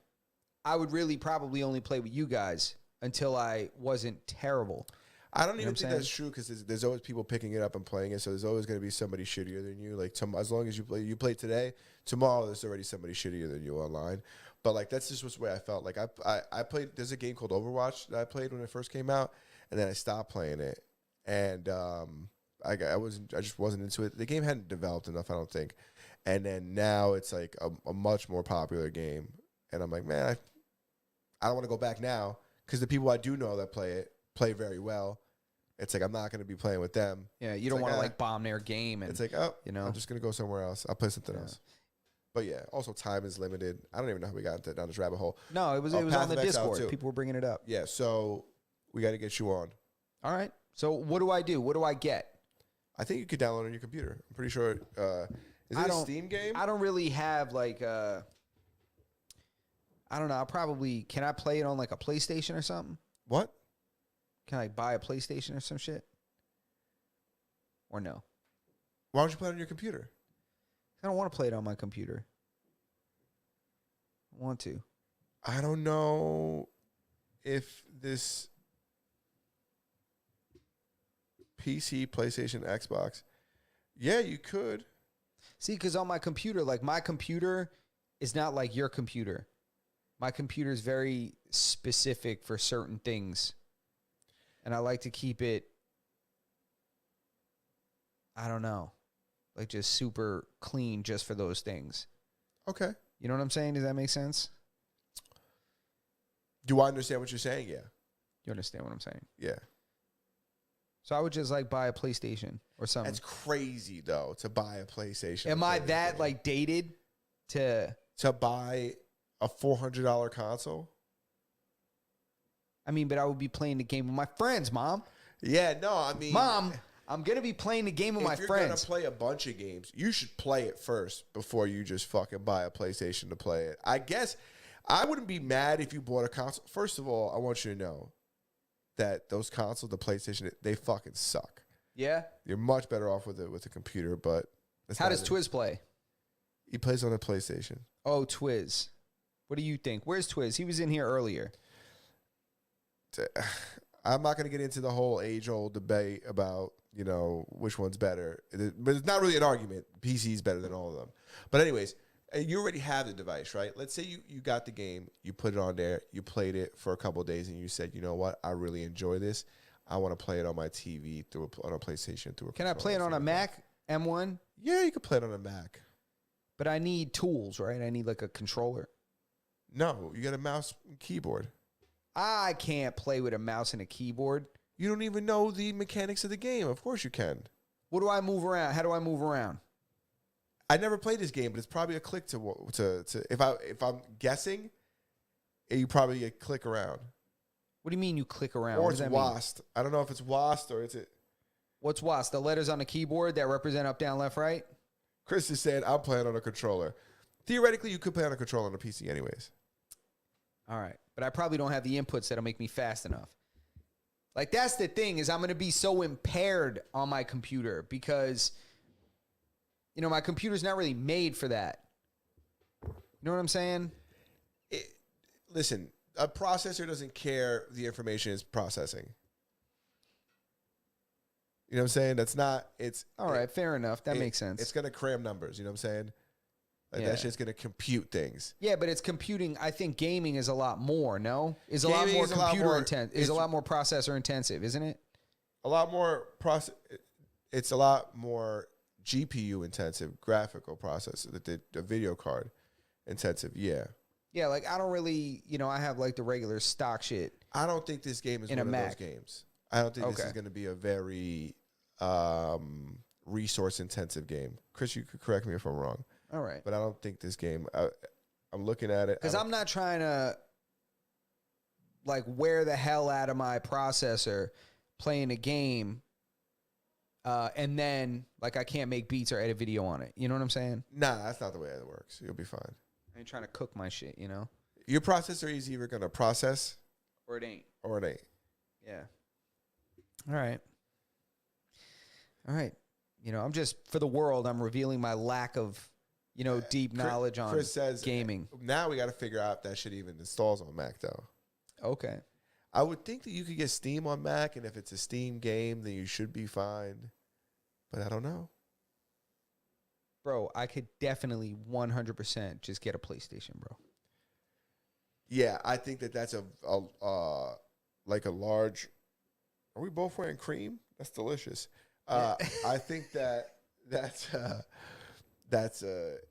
I would really probably only play with you guys until I wasn't terrible.
I don't even think that's true because there's always people picking it up and playing it. So there's always going to be somebody shittier than you. Like as long as you play today, tomorrow there's already somebody shittier than you online. But like that's just the way I felt. Like I played. There's a game called Overwatch that I played when it first came out, and then I stopped playing it, and I just wasn't into it. The game hadn't developed enough, I don't think. And then now it's like a much more popular game, and I'm like, man, I don't want to go back now because the people I do know that play very well. It's like I'm not going to be playing with them.
Yeah, you don't want to like bomb their game. And
it's like, you know, I'm just going to go somewhere else. I'll play something else. But yeah, also time is limited. I don't even know how we got down this rabbit hole.
No, it was
Path
on the
of Exile
Discord.
too.
People were bringing it up.
Yeah, so we got to get you on.
All right. So what do I do? What do I get?
I think you could download it on your computer. I'm pretty sure. Is it a Steam game?
I don't really have like I don't know. Can I play it on like a PlayStation or something?
What?
Can I buy a PlayStation or some shit? Or no?
Why don't you play it on your computer?
I don't want to play it on my computer. I want to.
I don't know if this PC, PlayStation, Xbox. Yeah, you could.
See, because on my computer, like my computer is not like your computer. My computer is very specific for certain things. And I like to keep it, I don't know, like just super clean just for those things.
Okay.
You know what I'm saying? Does that make sense?
Do I understand what you're saying? Yeah.
You understand what I'm saying?
Yeah.
So I would just like buy a PlayStation or something.
That's crazy though, to buy a PlayStation.
Am I that like dated to
buy a $400 console?
I mean, but I would be playing the game with my friends, Mom.
Yeah, no, I mean,
Mom, I'm going to be playing the game with my
if you're
friends.
going to play a bunch of games, you should play it first before you just fucking buy a PlayStation to play it. I guess I wouldn't be mad if you bought a console. First of all, I want you to know that those consoles, the PlayStation, they fucking suck.
Yeah?
You're much better off with a computer, but that's
How does Twiz play?
He plays on a PlayStation.
Oh, Twiz. What do you think? Where's Twiz? He was in here earlier.
I'm not going to get into the whole age-old debate about, you know, which one's better. But it's not really an argument. PC is better than all of them. But anyways, you already have the device, right? Let's say you got the game, you put it on there, you played it for a couple of days, and you said, you know what, I really enjoy this. I want to play it on my TV on a PlayStation through a
Can I play it on a Mac M1?
Yeah, you can play it on a Mac.
But I need tools, right? I need like a controller.
No, you got a mouse and keyboard.
I can't play with a mouse and a keyboard.
You don't even know the mechanics of the game. Of course you can.
What do I move around? How do I move around?
I never played this game, but it's probably a click to if I'm guessing, you probably click around.
What do you mean you click around?
Or it's WASD. I don't know if it's WASD or it's
What's WASD? The letters on the keyboard that represent up, down, left, right?
Chris is saying I'm playing on a controller. Theoretically, you could play on a controller on a PC anyways.
All right. But I probably don't have the inputs that'll make me fast enough. Like, that's the thing, is I'm going to be so impaired on my computer because, you know, my computer's not really made for that. You know what I'm saying?
Listen, a processor doesn't care the information it's processing. You know what I'm saying? That's not,
all right, fair enough. That makes sense.
It's going to cram numbers. You know what I'm saying? Like that shit's going to compute things.
Yeah, but it's computing. I think gaming is a lot more, no? Is a lot more computer intensive. Is a lot more processor intensive, isn't it?
A lot more it's a lot more GPU intensive, graphical processor, the video card intensive, yeah.
Yeah, like I don't really, you know, I have like the regular stock shit.
I don't think this game is one of those games. I don't think this is going to be a very resource intensive game. Chris, you could correct me if I'm wrong.
All right.
But I don't think this game, I'm looking at it.
Because I'm not trying to, like, wear the hell out of my processor playing a game and then, like, I can't make beats or edit video on it. You know what I'm saying?
Nah, that's not the way it works. You'll be fine.
I ain't trying to cook my shit, you know?
Your processor is either going to process.
Or it ain't.
Or it ain't.
Yeah. All right. All right. You know, I'm just, for the world, I'm revealing my lack of, you know, deep knowledge on
Chris says,
gaming.
Now we got to figure out if that shit even installs on Mac, though.
Okay.
I would think that you could get Steam on Mac, and if it's a Steam game, then you should be fine. But I don't know.
Bro, I could definitely 100% just get a PlayStation, bro.
Yeah, I think that's a like a large. Are we both wearing cream? That's delicious. I think that's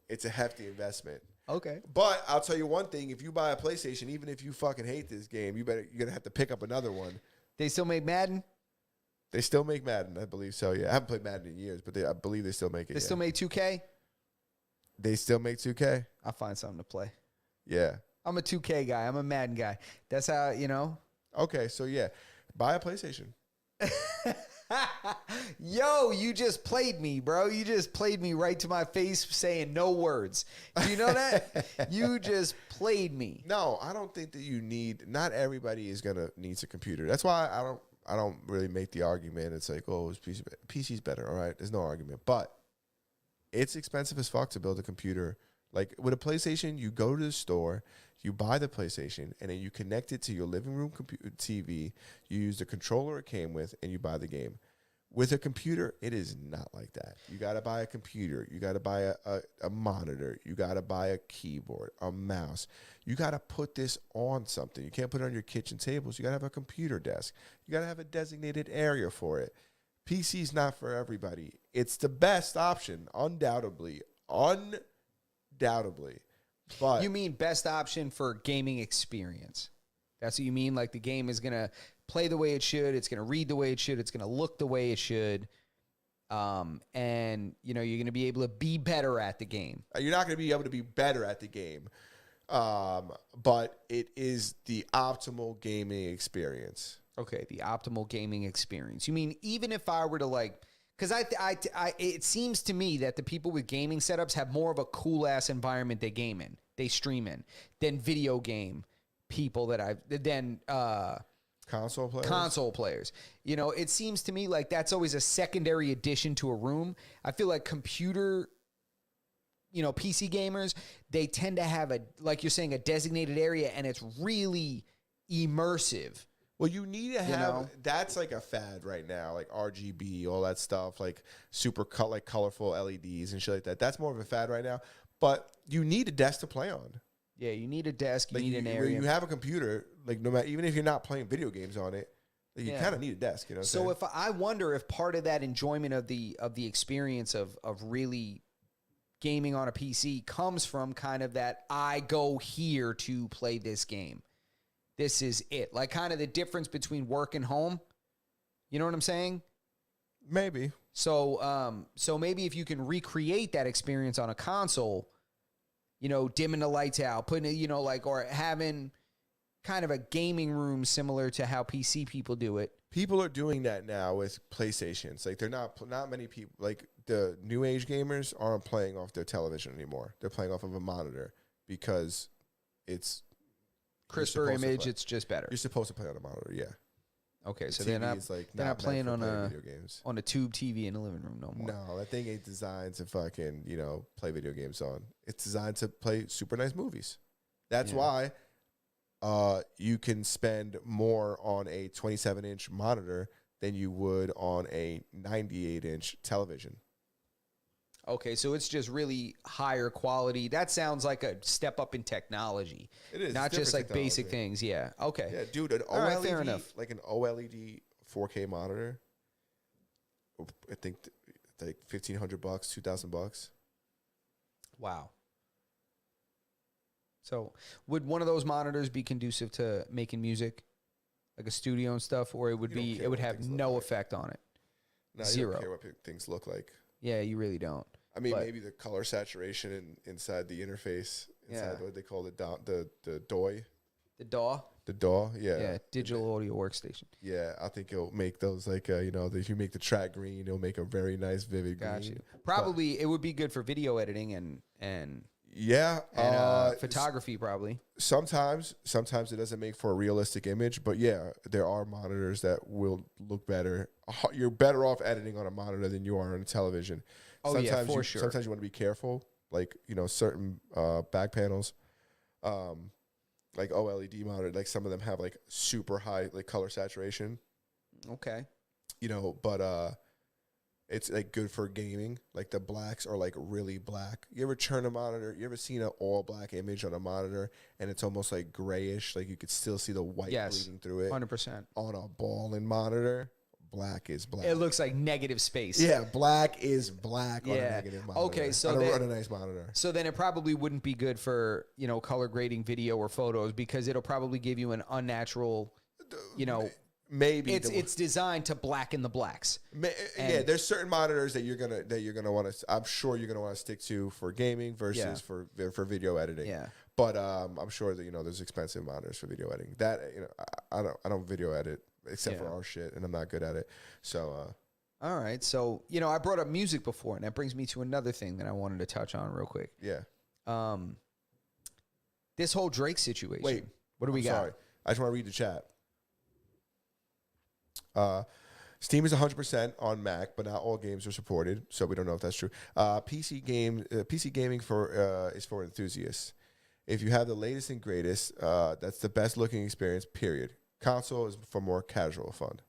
it's a hefty investment.
Okay.
But I'll tell you one thing: if you buy a PlayStation, even if you fucking hate this game, you're gonna have to pick up another one.
They still make Madden?
They still make Madden, I believe so. Yeah, I haven't played Madden in years, but I believe they still make it.
They still make 2K?
They still make 2K?
I'll find something to play.
Yeah.
I'm a 2K guy. I'm a Madden guy. That's how,
Okay, so yeah. Buy a PlayStation.
Yo, you just played me, bro. You just played me right to my face saying no words. Do you know that? You just played me.
No, I don't think that not everybody is going to need a computer. That's why I don't really make the argument. It's like, oh, it's PC's better. All right, there's no argument. But it's expensive as fuck to build a computer. Like with a PlayStation, you go to the store, you buy the PlayStation, and then you connect it to your living room TV. You use the controller it came with, and you buy the game. With a computer, it is not like that. You got to buy a computer. You got to buy a monitor. You got to buy a keyboard, a mouse. You got to put this on something. You can't put it on your kitchen tables. You got to have a computer desk. You got to have a designated area for it. PC's not for everybody. It's the best option, undoubtedly. But
you mean best option for gaming experience? That's what you mean? Like the game is going to play the way it should. It's going to read the way it should. It's going to look the way it should. And, you're going to be able to be better at the game.
You're not going to be able to be better at the game. But it is the optimal gaming experience.
Okay, the optimal gaming experience. You mean even if I were to because it seems to me that the people with gaming setups have more of a cool ass environment they stream in than video game people than console players. It seems to me like that's always a secondary addition to a room. I feel like computer, PC gamers, they tend to have like you're saying, a designated area, and it's really immersive.
Well, you need to have that's like a fad right now, like RGB, all that stuff, like super colorful LEDs and shit like that. That's more of a fad right now. But you need a desk to play on.
Yeah, you need a desk. You
like
need an area.
You have a computer, like no matter, even if you're not playing video games on it, you kind of need a desk.
So I wonder if part of that enjoyment of the experience of really gaming on a PC comes from kind of that I go here to play this game. This is it. Like kind of the difference between work and home. You know what I'm saying?
Maybe.
So maybe if you can recreate that experience on a console, dimming the lights out, putting it, or having kind of a gaming room similar to how PC people do it.
People are doing that now with PlayStations. Like they're not many people, like the new age gamers aren't playing off their television anymore. They're playing off of a monitor because it's
crisper image. It's just better.
You're supposed to play on a monitor, yeah.
Okay, so they're not playing on video games on a tube TV in the living room no more.
No, that thing ain't designed to fucking play video games on. It's designed to play super nice movies. That's why you can spend more on a 27-inch monitor than you would on a 98-inch television.
Okay, so it's just really higher quality. That sounds like a step up in technology.
It is.
Not just like technology. Basic things. Yeah. Okay.
Yeah, dude, an OLED, right, fair enough. Like an OLED 4K monitor, I think like $1,500, $2,000.
Wow. So would one of those monitors be conducive to making music, like a studio and stuff, or it would have no effect on it?
No,
Zero.
You don't care what things look like.
Yeah, you really don't.
I mean, maybe the color saturation inside the interface, inside what they call the DOI.
The DAW?
The DAW, yeah.
Yeah, digital audio workstation.
Yeah, I think it'll make those like, if you make the track green, it'll make a very nice, vivid green.
Got you. Probably it would be good for video editing and photography probably.
Sometimes it doesn't make for a realistic image, but yeah, there are monitors that will look better. You're better off editing on a monitor than you are on a television.
Sometimes for sure.
Sometimes you want to be careful, like certain back panels, like OLED monitor, like some of them have like super high like color saturation.
Okay.
But it's like good for gaming. Like the blacks are like really black. You ever turn a monitor? You ever seen an all black image on a monitor and it's almost like grayish? Like you could still see the white bleeding through it.
100%.
On a ballin' monitor, black is black.
It looks like negative space.
Yeah, black is black on a negative monitor.
Okay, so
on a nice monitor.
So then it probably wouldn't be good for, color grading video or photos because it'll probably give you an unnatural,
maybe
it's designed to blacken the blacks.
Yeah, there's certain monitors that you're gonna want to. I'm sure you're gonna want to stick to for gaming versus for video editing.
Yeah.
But I'm sure that there's expensive monitors for video editing. That I don't video edit except for our shit, and I'm not good at it. So.
All right, so I brought up music before, and that brings me to another thing that I wanted to touch on real quick.
Yeah.
This whole Drake situation.
Wait,
what do we got?
Sorry, I just want to read the chat. Steam is 100% on Mac, but not all games are supported, so we don't know if that's true. PC gaming is for enthusiasts. If you have the latest and greatest, that's the best looking experience. Period. Console is for more casual fun.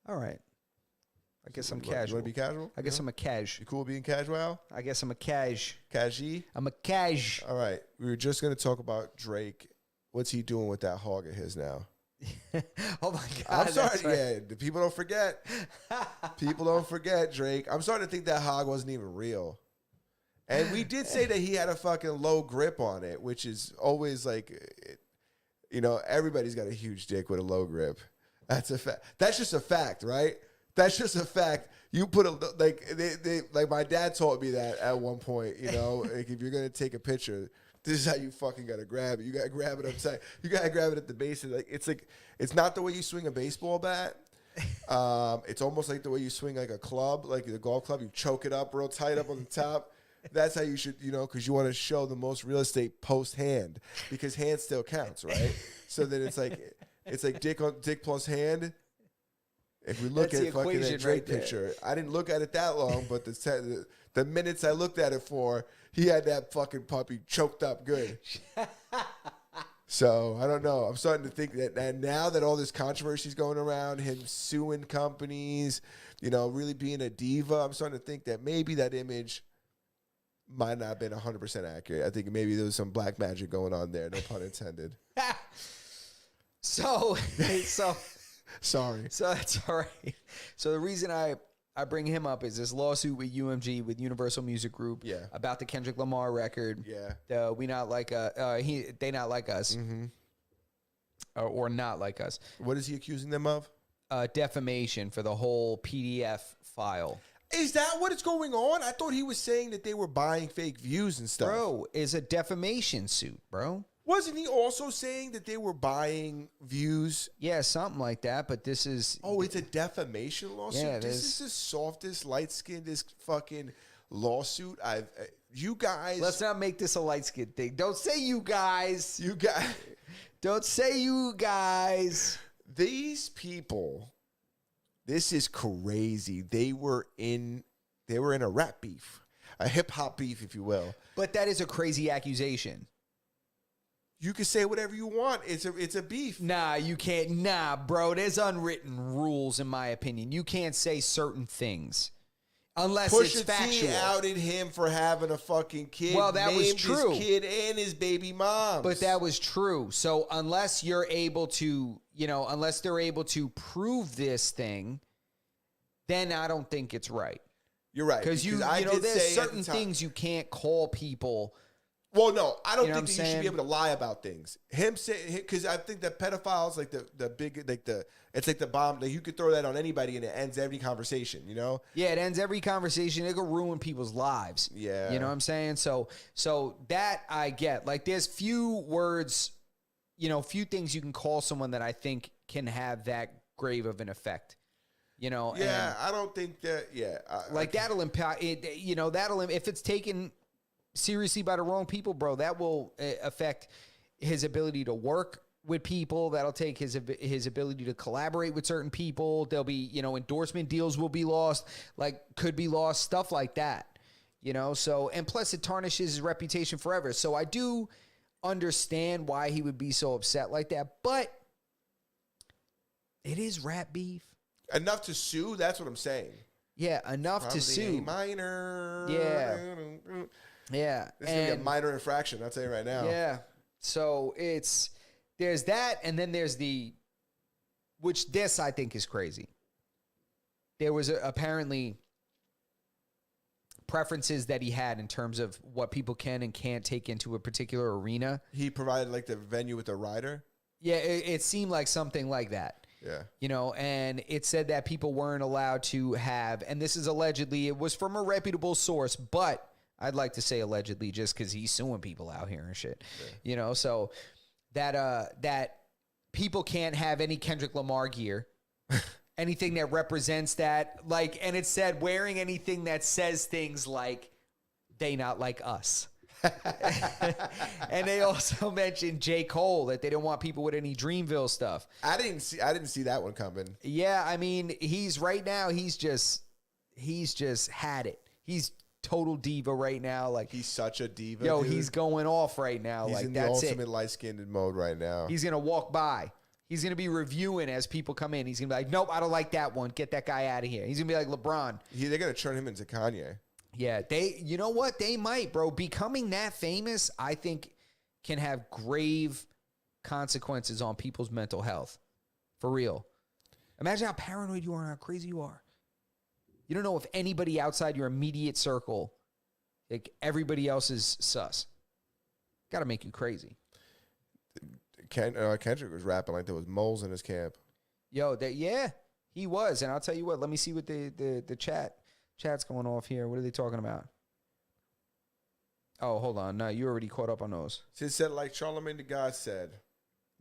All right. I guess I'm casual.
You want to be casual?
I guess I'm a cash.
You cool being casual?
I guess I'm a cash.
Cashy?
I'm a cash.
All right. We were just going to talk about Drake. What's he doing with that hog of his now?
Oh, my God.
I'm sorry.
Right.
Yeah, the people don't forget. People don't forget, Drake. I'm starting to think that hog wasn't even real. And we did say that he had a fucking low grip on it, which is always like, everybody's got a huge dick with a low grip. That's a fact. That's just a fact, right? That's just a fact. You put like my dad taught me that at one point, like if you're going to take a picture, this is how you fucking got to grab it. You got to grab it upside. You got to grab it at the base. It's not the way you swing a baseball bat. It's almost like the way you swing like a club, like the golf club. You choke it up real tight up on the top. That's how you should, because you want to show the most real estate post hand, because hand still counts, right? So then it's like dick plus hand. If we look at fucking that Drake picture, I didn't look at it that long, but the minutes I looked at it for, he had that fucking puppy choked up good. So I don't know. I'm starting to think that now that all this controversy is going around, him suing companies, really being a diva, I'm starting to think that maybe that image might not have been 100% accurate. I think maybe there was some black magic going on there. No pun intended.
So.
Sorry.
So that's all right. So the reason I bring him up is this lawsuit with UMG, with Universal Music Group, about the Kendrick Lamar record.
Yeah.
They not like us, or not like us.
What is he accusing them of?
Defamation for the whole PDF file.
Is that what is going on? I thought he was saying that they were buying fake views and stuff.
Bro, is a defamation suit, bro.
Wasn't he also saying that they were buying views?
Yeah, something like that, but this is...
Oh, it's a defamation lawsuit?
Yeah,
this is the softest, light-skinned fucking lawsuit I've... you guys...
Let's not make this a light-skinned thing. Don't say you guys.
You guys...
Don't say you guys.
These people... This is crazy. They were in a rap beef. A hip-hop beef, if you will.
But that is a crazy accusation.
You can say whatever you want. It's a beef.
Nah, you can't. Nah, bro. There's unwritten rules, in my opinion. You can't say certain things unless it's factual.
Pusha T outed him for having a fucking kid.
Well, that was true.
His kid and his baby mom.
But that was true. So unless you're able to, unless they're able to prove this thing, then I don't think it's right.
You're right.
Because there's certain things you can't call people.
Well, no, I don't think that you should be able to lie about things. Him saying, because I think that pedophiles, like the big, it's like the bomb. Like you could throw that on anybody and it ends every conversation,
Yeah, it ends every conversation. It could ruin people's lives.
Yeah.
You know what I'm saying? So that I get. Like there's few words, few things you can call someone that I think can have that grave of an effect.
Yeah, I don't think that,
that'll impact it, if it's taken seriously by the wrong people, bro, that will affect his ability to work with people. That'll take his ability to collaborate with certain people. There'll be, endorsement deals will be lost, could be lost, stuff like that, so, and plus it tarnishes his reputation forever. So I do understand why he would be so upset like that, but it is rap beef.
Enough to sue, that's what I'm saying.
Yeah, enough
Probably
to sue.
A minor.
Yeah. Yeah.
This is going to be a minor infraction, I'll tell you right now.
Yeah. So there's that, and then there's which this I think is crazy. There was apparently preferences that he had in terms of what people can and can't take into a particular arena.
He provided the venue with a rider?
Yeah, it seemed like something like that.
Yeah.
You know, and it said that people weren't allowed to have, and this is allegedly, it was from a reputable source, but I'd like to say allegedly just because he's suing people out here and shit. Yeah. You know, so that people can't have any Kendrick Lamar gear. Anything that represents that, like, and it said wearing anything that says things like, they not like us. And they also mentioned J. Cole, that they don't want people with any Dreamville stuff.
I didn't see that one coming.
Yeah, I mean, he's just had it. He's total diva right now. Like,
he's such a diva.
Yo,
dude.
He's going off right now.
He's
like,
in
that's
the ultimate light-skinned mode right now.
He's gonna walk by. He's going to be reviewing as people come in. He's going to be like, nope, I don't like that one. Get that guy out of here. He's going to be like LeBron.
They're going to turn him into Kanye.
Yeah, you know what? They might, bro. Becoming that famous, I think, can have grave consequences on people's mental health. For real. Imagine how paranoid you are and how crazy you are. You don't know if anybody outside your immediate circle, like everybody else is sus. Got to make you crazy.
Kendrick was rapping like there was moles in his camp.
Yo, yeah, he was. And I'll tell you what, let me see what the chat's going off here. What are they talking about? Oh, hold on. No, you already caught up on those.
It said, like Charlamagne the God said,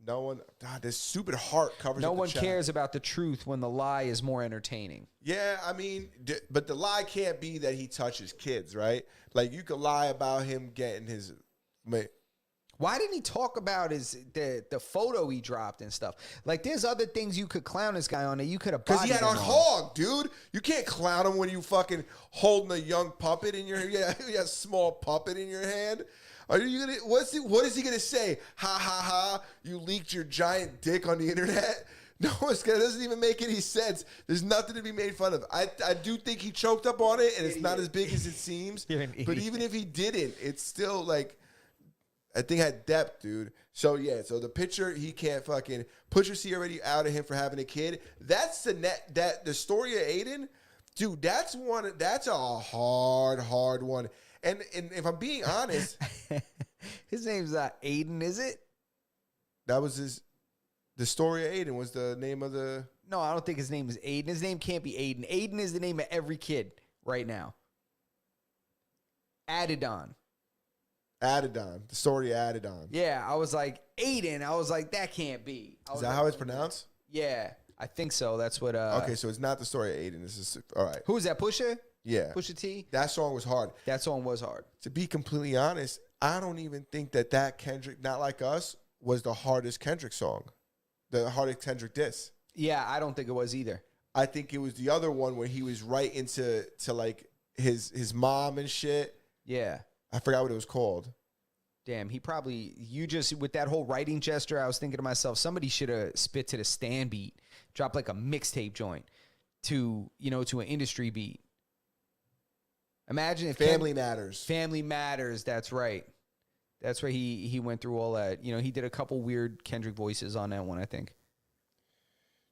no one, this stupid heart covers
no
up the
one
chat.
cares about the truth when the lie is more entertaining.
Yeah, I mean, but the lie can't be that he touches kids, right? Like, you could lie about him getting his...
Why didn't he talk about the photo he dropped and stuff? Like, there's other things you could clown this guy on that you could have.
Because he had on hog, dude. You can't clown him when you fucking holding a young puppet in your you got a small puppet in your hand. Are you gonna? What is he gonna say? Ha ha ha! You leaked your giant dick on the internet. No, it doesn't even make any sense. There's nothing to be made fun of. I do think he choked up on it, and it's not as big as it seems. But even if he didn't, it's still like. I think had depth, dude. So, yeah, so the picture, he can't fucking... Pusha T already out of him for having a kid. That's the story of Aiden, dude, that's a hard one. And if I'm being honest...
His name's Aiden, is it?
That was the story of Aiden was the name of the...
No, I don't think his name is Aiden. His name can't be Aiden. Aiden is the name of every kid right now. Adidon.
The story of Adidon.
Yeah, I was like, Aiden. I was like, that can't be.
Is that how it's pronounced?
Yeah, I think so. That's what...
okay, so it's not the story of Aiden. This is... All right.
Who is that, Pusha?
Yeah.
Pusha T?
That song was hard.
That song was hard.
To be completely honest, I don't even think that Kendrick, Not Like Us, was the hardest Kendrick song. The hardest Kendrick diss.
Yeah, I don't think it was either.
I think it was the other one where he was right into like his mom and shit.
Yeah.
I forgot what it was called.
Damn, you just, with that whole writing gesture, I was thinking to myself, somebody should have spit to the stand beat, dropped like a mixtape joint to an industry beat. Imagine if
Family Matters.
Family Matters, that's right. That's where he went through all that. You know, he did a couple weird Kendrick voices on that one, I think.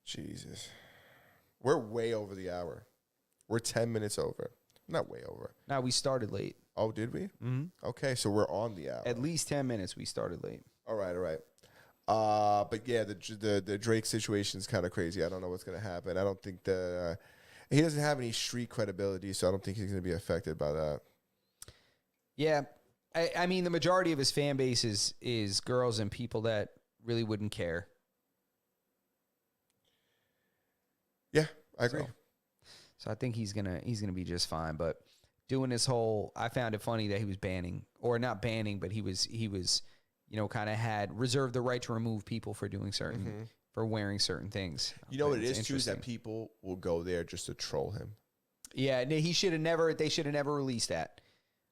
Jesus. We're way over the hour. We're 10 minutes over. Not way over.
No, we started late.
Oh, did we?
Mm-hmm.
Okay, so we're on the hour.
At least 10 minutes we started late.
All right. But yeah, the Drake situation is kind of crazy. I don't know what's going to happen. I don't think he doesn't have any street credibility, so I don't think he's going to be affected by that.
Yeah. I mean, the majority of his fan base is girls and people that really wouldn't care.
Yeah, I agree.
So I think he's gonna be just fine. But doing this whole, I found it funny that he was not banning, but he was kind of had reserved the right to remove people for doing certain for wearing certain things.
You know what it is too, is that people will go there just to troll him.
Yeah, they should have never released that.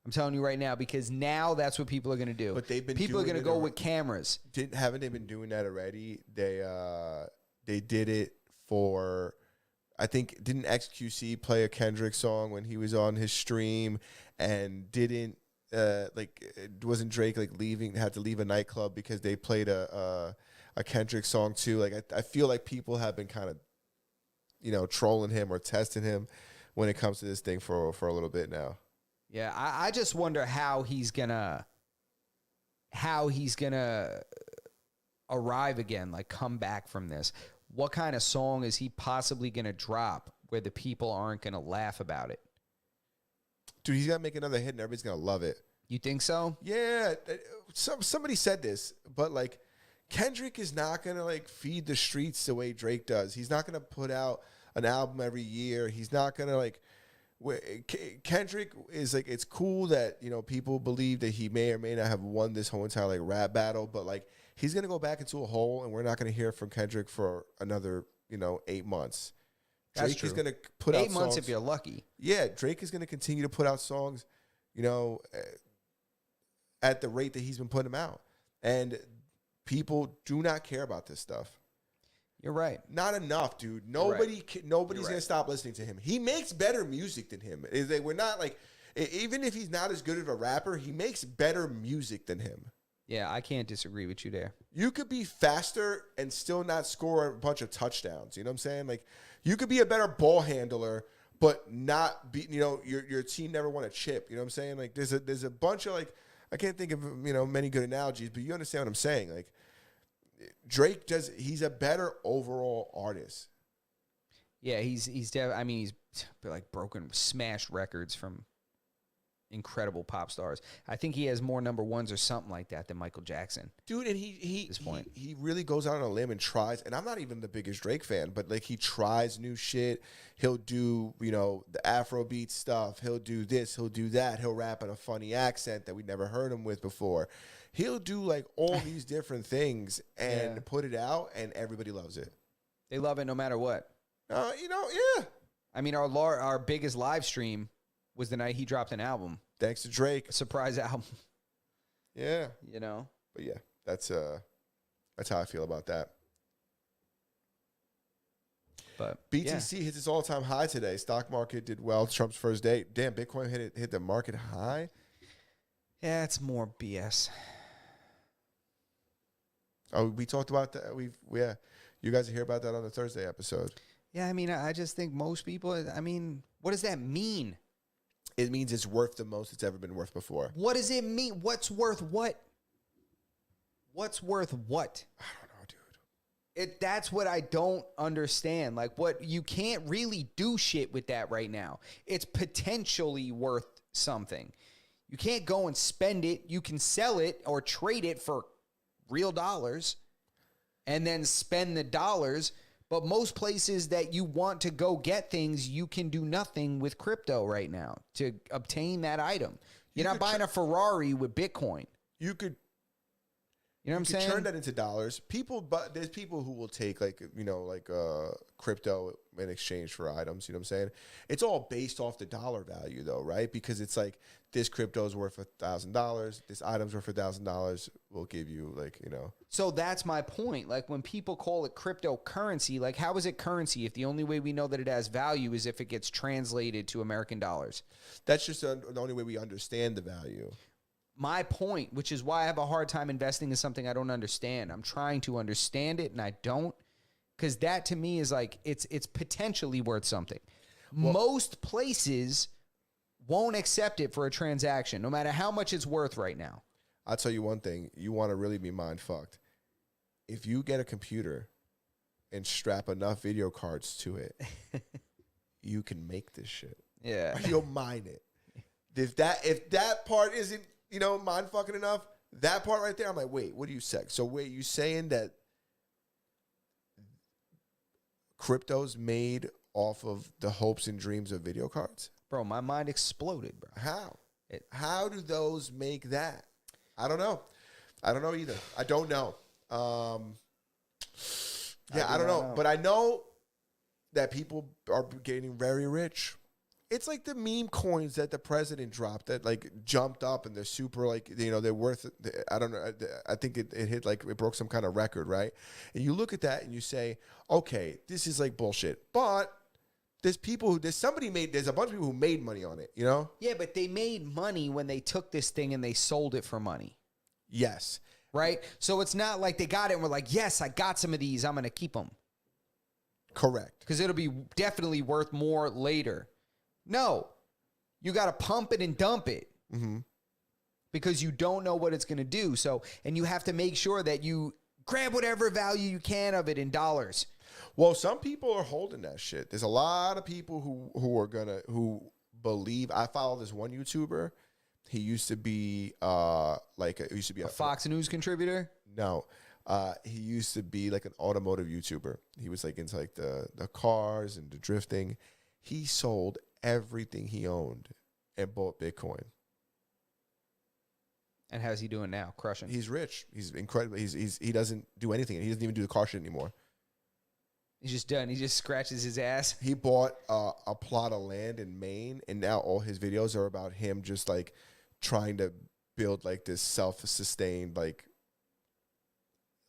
I'm telling you right now, because now that's what people are going to do.
But
people are going to go with cameras.
Haven't they been doing that already? They did it for, I think, didn't XQC play a Kendrick song when he was on his stream, and didn't wasn't Drake had to leave a nightclub because they played a Kendrick song too? Like I feel like people have been kind of trolling him or testing him when it comes to this thing for a little bit now.
Yeah, I just wonder how he's gonna arrive again, like come back from this. what kind of song is he possibly going to drop where the people aren't going to laugh about it?
Dude, he's got to make another hit and everybody's going to love it.
You think so?
Yeah. Somebody said this, but like Kendrick is not going to like feed the streets the way Drake does. He's not going to put out an album every year. He's not going to like Kendrick is like, it's cool that, you know, people believe that he may or may not have won this whole entire like rap battle, but like he's going to go back into a hole and we're not going to hear from Kendrick for another, 8 months. Drake is going to put out
8 months
songs.
if you're lucky.
Yeah, Drake is going to continue to put out songs, at the rate that he's been putting them out. And people do not care about this stuff.
You're right.
Not enough, dude. Nobody's
right.
gonna stop listening to him. He makes better music than him. We're not like, even if he's not as good of a rapper, he makes better music than him.
Yeah, I can't disagree with you there.
You could be faster and still not score a bunch of touchdowns. You know what I'm saying? Like, you could be a better ball handler, but not be. Your team never won a chip. You know what I'm saying? Like, there's a bunch of like, I can't think of many good analogies, but you understand what I'm saying? Like, Drake he's a better overall artist.
Yeah, he's like smashed records from incredible pop stars. I think he has more number ones or something like that than Michael Jackson.
Dude, and he really goes out on a limb and tries, and I'm not even the biggest Drake fan, but like he tries new shit. He'll do, the Afrobeat stuff. He'll do this, he'll do that. He'll rap in a funny accent that we never heard him with before. He'll do like all these different things and put it out, and everybody loves it.
They love it no matter what.
Yeah.
I mean, our biggest live stream was the night he dropped an album.
Thanks to Drake.
A surprise album.
Yeah.
But
yeah, that's how I feel about that.
But
BTC hits its all-time high today. Stock market did well. Trump's first day. Damn, Bitcoin hit the market high.
Yeah, it's more BS.
Oh, we talked about that. You guys will hear about that on the Thursday episode.
Yeah, I mean, I just think most people, what does that mean?
It means it's worth the most it's ever been worth before.
What does it mean? What's worth what? What's worth what?
I don't know, dude.
That's what I don't understand. Like, you can't really do shit with that right now. It's potentially worth something. You can't go and spend it. You can sell it or trade it for real dollars and then spend the dollars. But most places that you want to go get things, you can do nothing with crypto right now to obtain that item. You're not buying a Ferrari with Bitcoin.
You could.
You know what I'm saying?
Turn that into dollars. But there's people who will take crypto in exchange for items. You know what I'm saying? It's all based off the dollar value, though, right? Because it's like this crypto is worth $1,000. This item's worth $1,000. We'll give you
So that's my point. Like when people call it cryptocurrency, like how is it currency if the only way we know that it has value is if it gets translated to American dollars?
That's just the only way we understand the value.
My point, which is why I have a hard time investing in something I don't understand. I'm trying to understand it, and I don't, because that to me is like it's potentially worth something. Well, most places won't accept it for a transaction, no matter how much it's worth right now.
I'll tell you one thing: you want to really be mind fucked. If you get a computer and strap enough video cards to it, you can make this shit.
Yeah,
you'll mine it. If that part isn't mind fucking enough, that part right there, I'm like, wait, what do you say? So wait, you saying that crypto's made off of the hopes and dreams of video cards?
Bro, my mind exploded, bro.
How? How do those make that? I don't know. I don't know either. I don't know. I don't know. But I know that people are getting very rich. It's like the meme coins that the president dropped that like jumped up and they're super they're worth, I don't know. I think it hit it broke some kind of record, right? And you look at that and you say, okay, this is like bullshit. But there's a bunch of people who made money on it,
Yeah, but they made money when they took this thing and they sold it for money.
Yes.
Right? So it's not like they got it and were like, yes, I got some of these. I'm going to keep them.
Correct.
Because it'll be definitely worth more later. No, you got to pump it and dump it because you don't know what it's going to do. So, and you have to make sure that you grab whatever value you can of it in dollars.
Well, some people are holding that shit. There's a lot of people who believe. I follow this one YouTuber. He used to be a
Fox News contributor.
No, he used to be like an automotive YouTuber. He was like into like the cars and the drifting. He sold everything he owned and bought Bitcoin.
And how's he doing now? Crushing.
He's rich. He's incredible. He doesn't do anything. He doesn't even do the car shit anymore.
He's just done. He just scratches his ass.
He bought a plot of land in Maine, and now all his videos are about him just like trying to build like this self-sustained like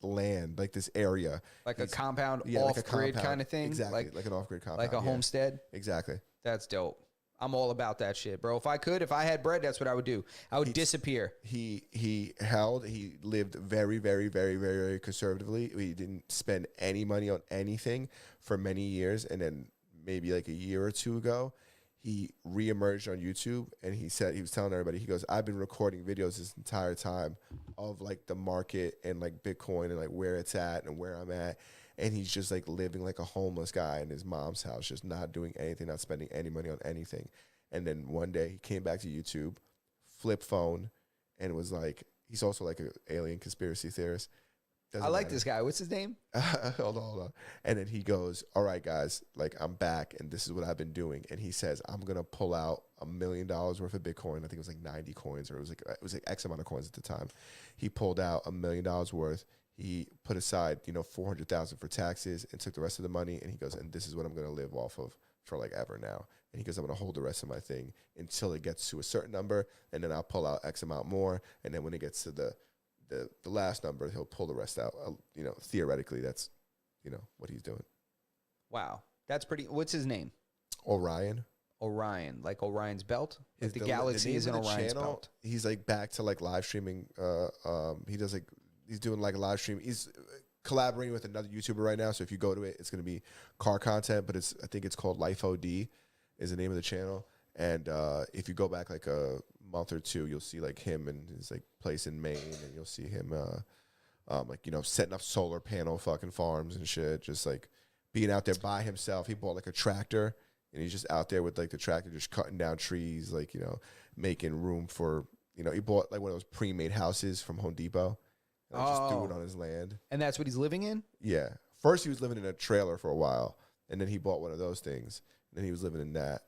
land, like this area,
like a compound, off-grid kind of thing.
Exactly, like an off-grid compound,
like a homestead.
Exactly.
That's dope. I'm all about that shit, bro. If I had bread, that's what I would do. I would disappear.
He lived very, very, very, very, very conservatively. He didn't spend any money on anything for many years, and then maybe like a year or two ago, he reemerged on YouTube, and he was telling everybody, he goes, I've been recording videos this entire time of like the market and like Bitcoin and like where it's at and where I'm at. And he's just like living like a homeless guy in his mom's house, just not doing anything, not spending any money on anything. And then one day he came back to YouTube, flip phone, and was like, he's also like an alien conspiracy theorist.
I like this guy. What's his name?
Hold on. And then he goes, all right, guys, like I'm back and this is what I've been doing. And he says, I'm going to pull out $1 million worth of Bitcoin. I think it was like 90 coins, or it was like X amount of coins at the time. He pulled out $1 million worth. He put aside, $400,000 for taxes and took the rest of the money. And he goes, and this is what I'm going to live off of for like ever now. And he goes, I'm going to hold the rest of my thing until it gets to a certain number. And then I'll pull out X amount more. And then when it gets to the last number, he'll pull the rest out. Theoretically, that's, what he's doing.
Wow. That's pretty. What's his name?
Orion,
like Orion's belt. If the galaxy is in Orion's belt.
He's like back to like live streaming. He's doing like a live stream. He's collaborating with another YouTuber right now. So if you go to it, it's going to be car content, but I think it's called Life OD is the name of the channel. And if you go back like a month or two, you'll see like him and his like place in Maine, and you'll see him setting up solar panel fucking farms and shit, just like being out there by himself. He bought like a tractor, and he's just out there with like the tractor, just cutting down trees, like, making room for, he bought like one of those pre-made houses from Home Depot. And just do it on his land.
And that's what he's living in?
Yeah. First he was living in a trailer for a while, and then he bought one of those things, and then he was living in that.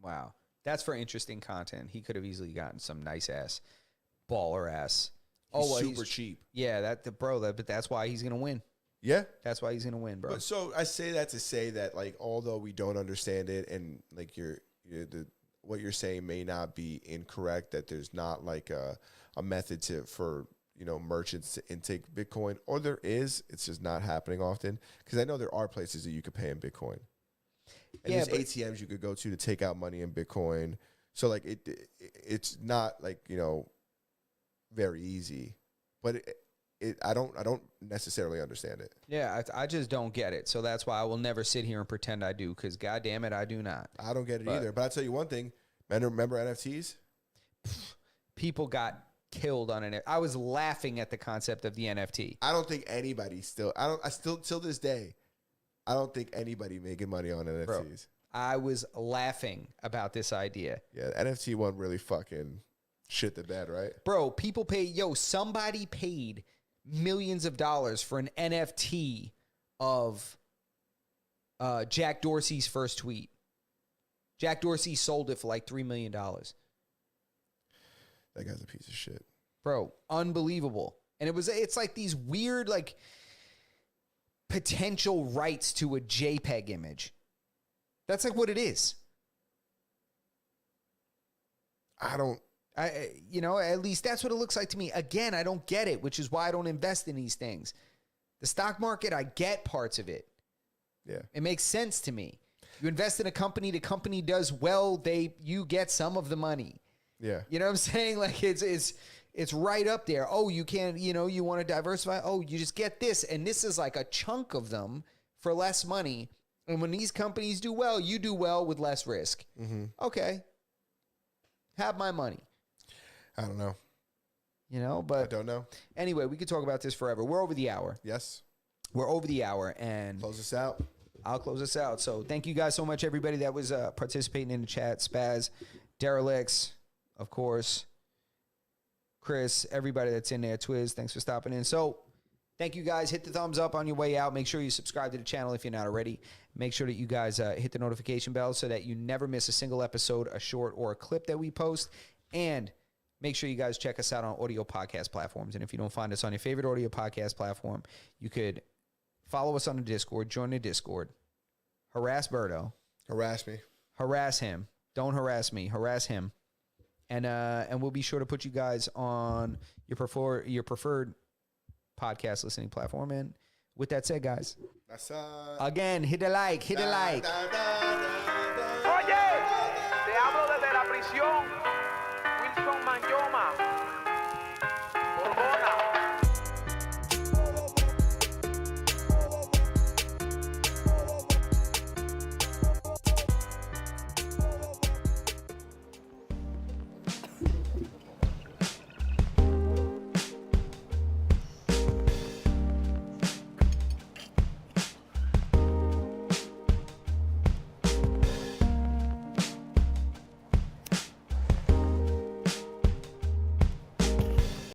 Wow. That's for interesting content. He could have easily gotten some nice ass, baller ass.
He's super cheap.
Yeah, but that's why he's gonna win.
Yeah,
that's why he's gonna win, bro.
But so I say that to say that, like, although we don't understand it, and like what you're saying may not be incorrect, that there's not like a method for merchants to intake Bitcoin, or there is. It's just not happening often, because I know there are places that you could pay in Bitcoin. And there's ATMs you could go to take out money in Bitcoin. So like it's not like, very easy, but I don't necessarily understand it.
Yeah, I just don't get it. So that's why I will never sit here and pretend I do, because God damn it, I do not.
I don't get it either. But I'll tell you one thing. Remember NFTs?
People got killed on it. I was laughing at the concept of the NFT.
I don't think anybody till this day, I don't think anybody making money on NFTs.
Bro, I was laughing about this idea.
Yeah, the NFT one really fucking shit the bed, right?
Bro, people somebody paid millions of dollars for an NFT of Jack Dorsey's first tweet. Jack Dorsey sold it for like $3 million.
That guy's a piece of shit.
Bro, unbelievable. And it's like these weird, like, potential rights to a JPEG image. That's like what it is. At least that's what it looks like to me. Again, I don't get it, which is why I don't invest in these things. The stock market, I get parts of it.
Yeah.
It makes sense to me. You invest in a company, the company does well, you get some of the money.
Yeah.
You know what I'm saying? Like it's right up there. Oh, you can't, you want to diversify. Oh, you just get this. And this is like a chunk of them for less money. And when these companies do well, you do well with less risk.
Mm-hmm.
Okay. Have my money.
I don't know.
But
I don't know.
Anyway, we could talk about this forever. We're over the hour.
Yes.
We're over the hour, and
Close us out.
I'll close us out. So thank you guys so much, everybody that was participating in the chat. Spaz, Derelicts, of course, Chris, everybody that's in there, Twiz, thanks for stopping in. So thank you guys. Hit the thumbs up on your way out. Make sure you subscribe to the channel if you're not already. Make sure that you guys hit the notification bell so that you never miss a single episode, a short, or a clip that we post. And make sure you guys check us out on audio podcast platforms. And if you don't find us on your favorite audio podcast platform, you could follow us on the Discord, join the Discord, harass Berto.
Harass me.
Harass him. Don't harass me. Harass him. And we'll be sure to put you guys on your preferred podcast listening platform. And with that said, guys, again, hit the like, hit the like.
Oye, te hablo desde la prisión.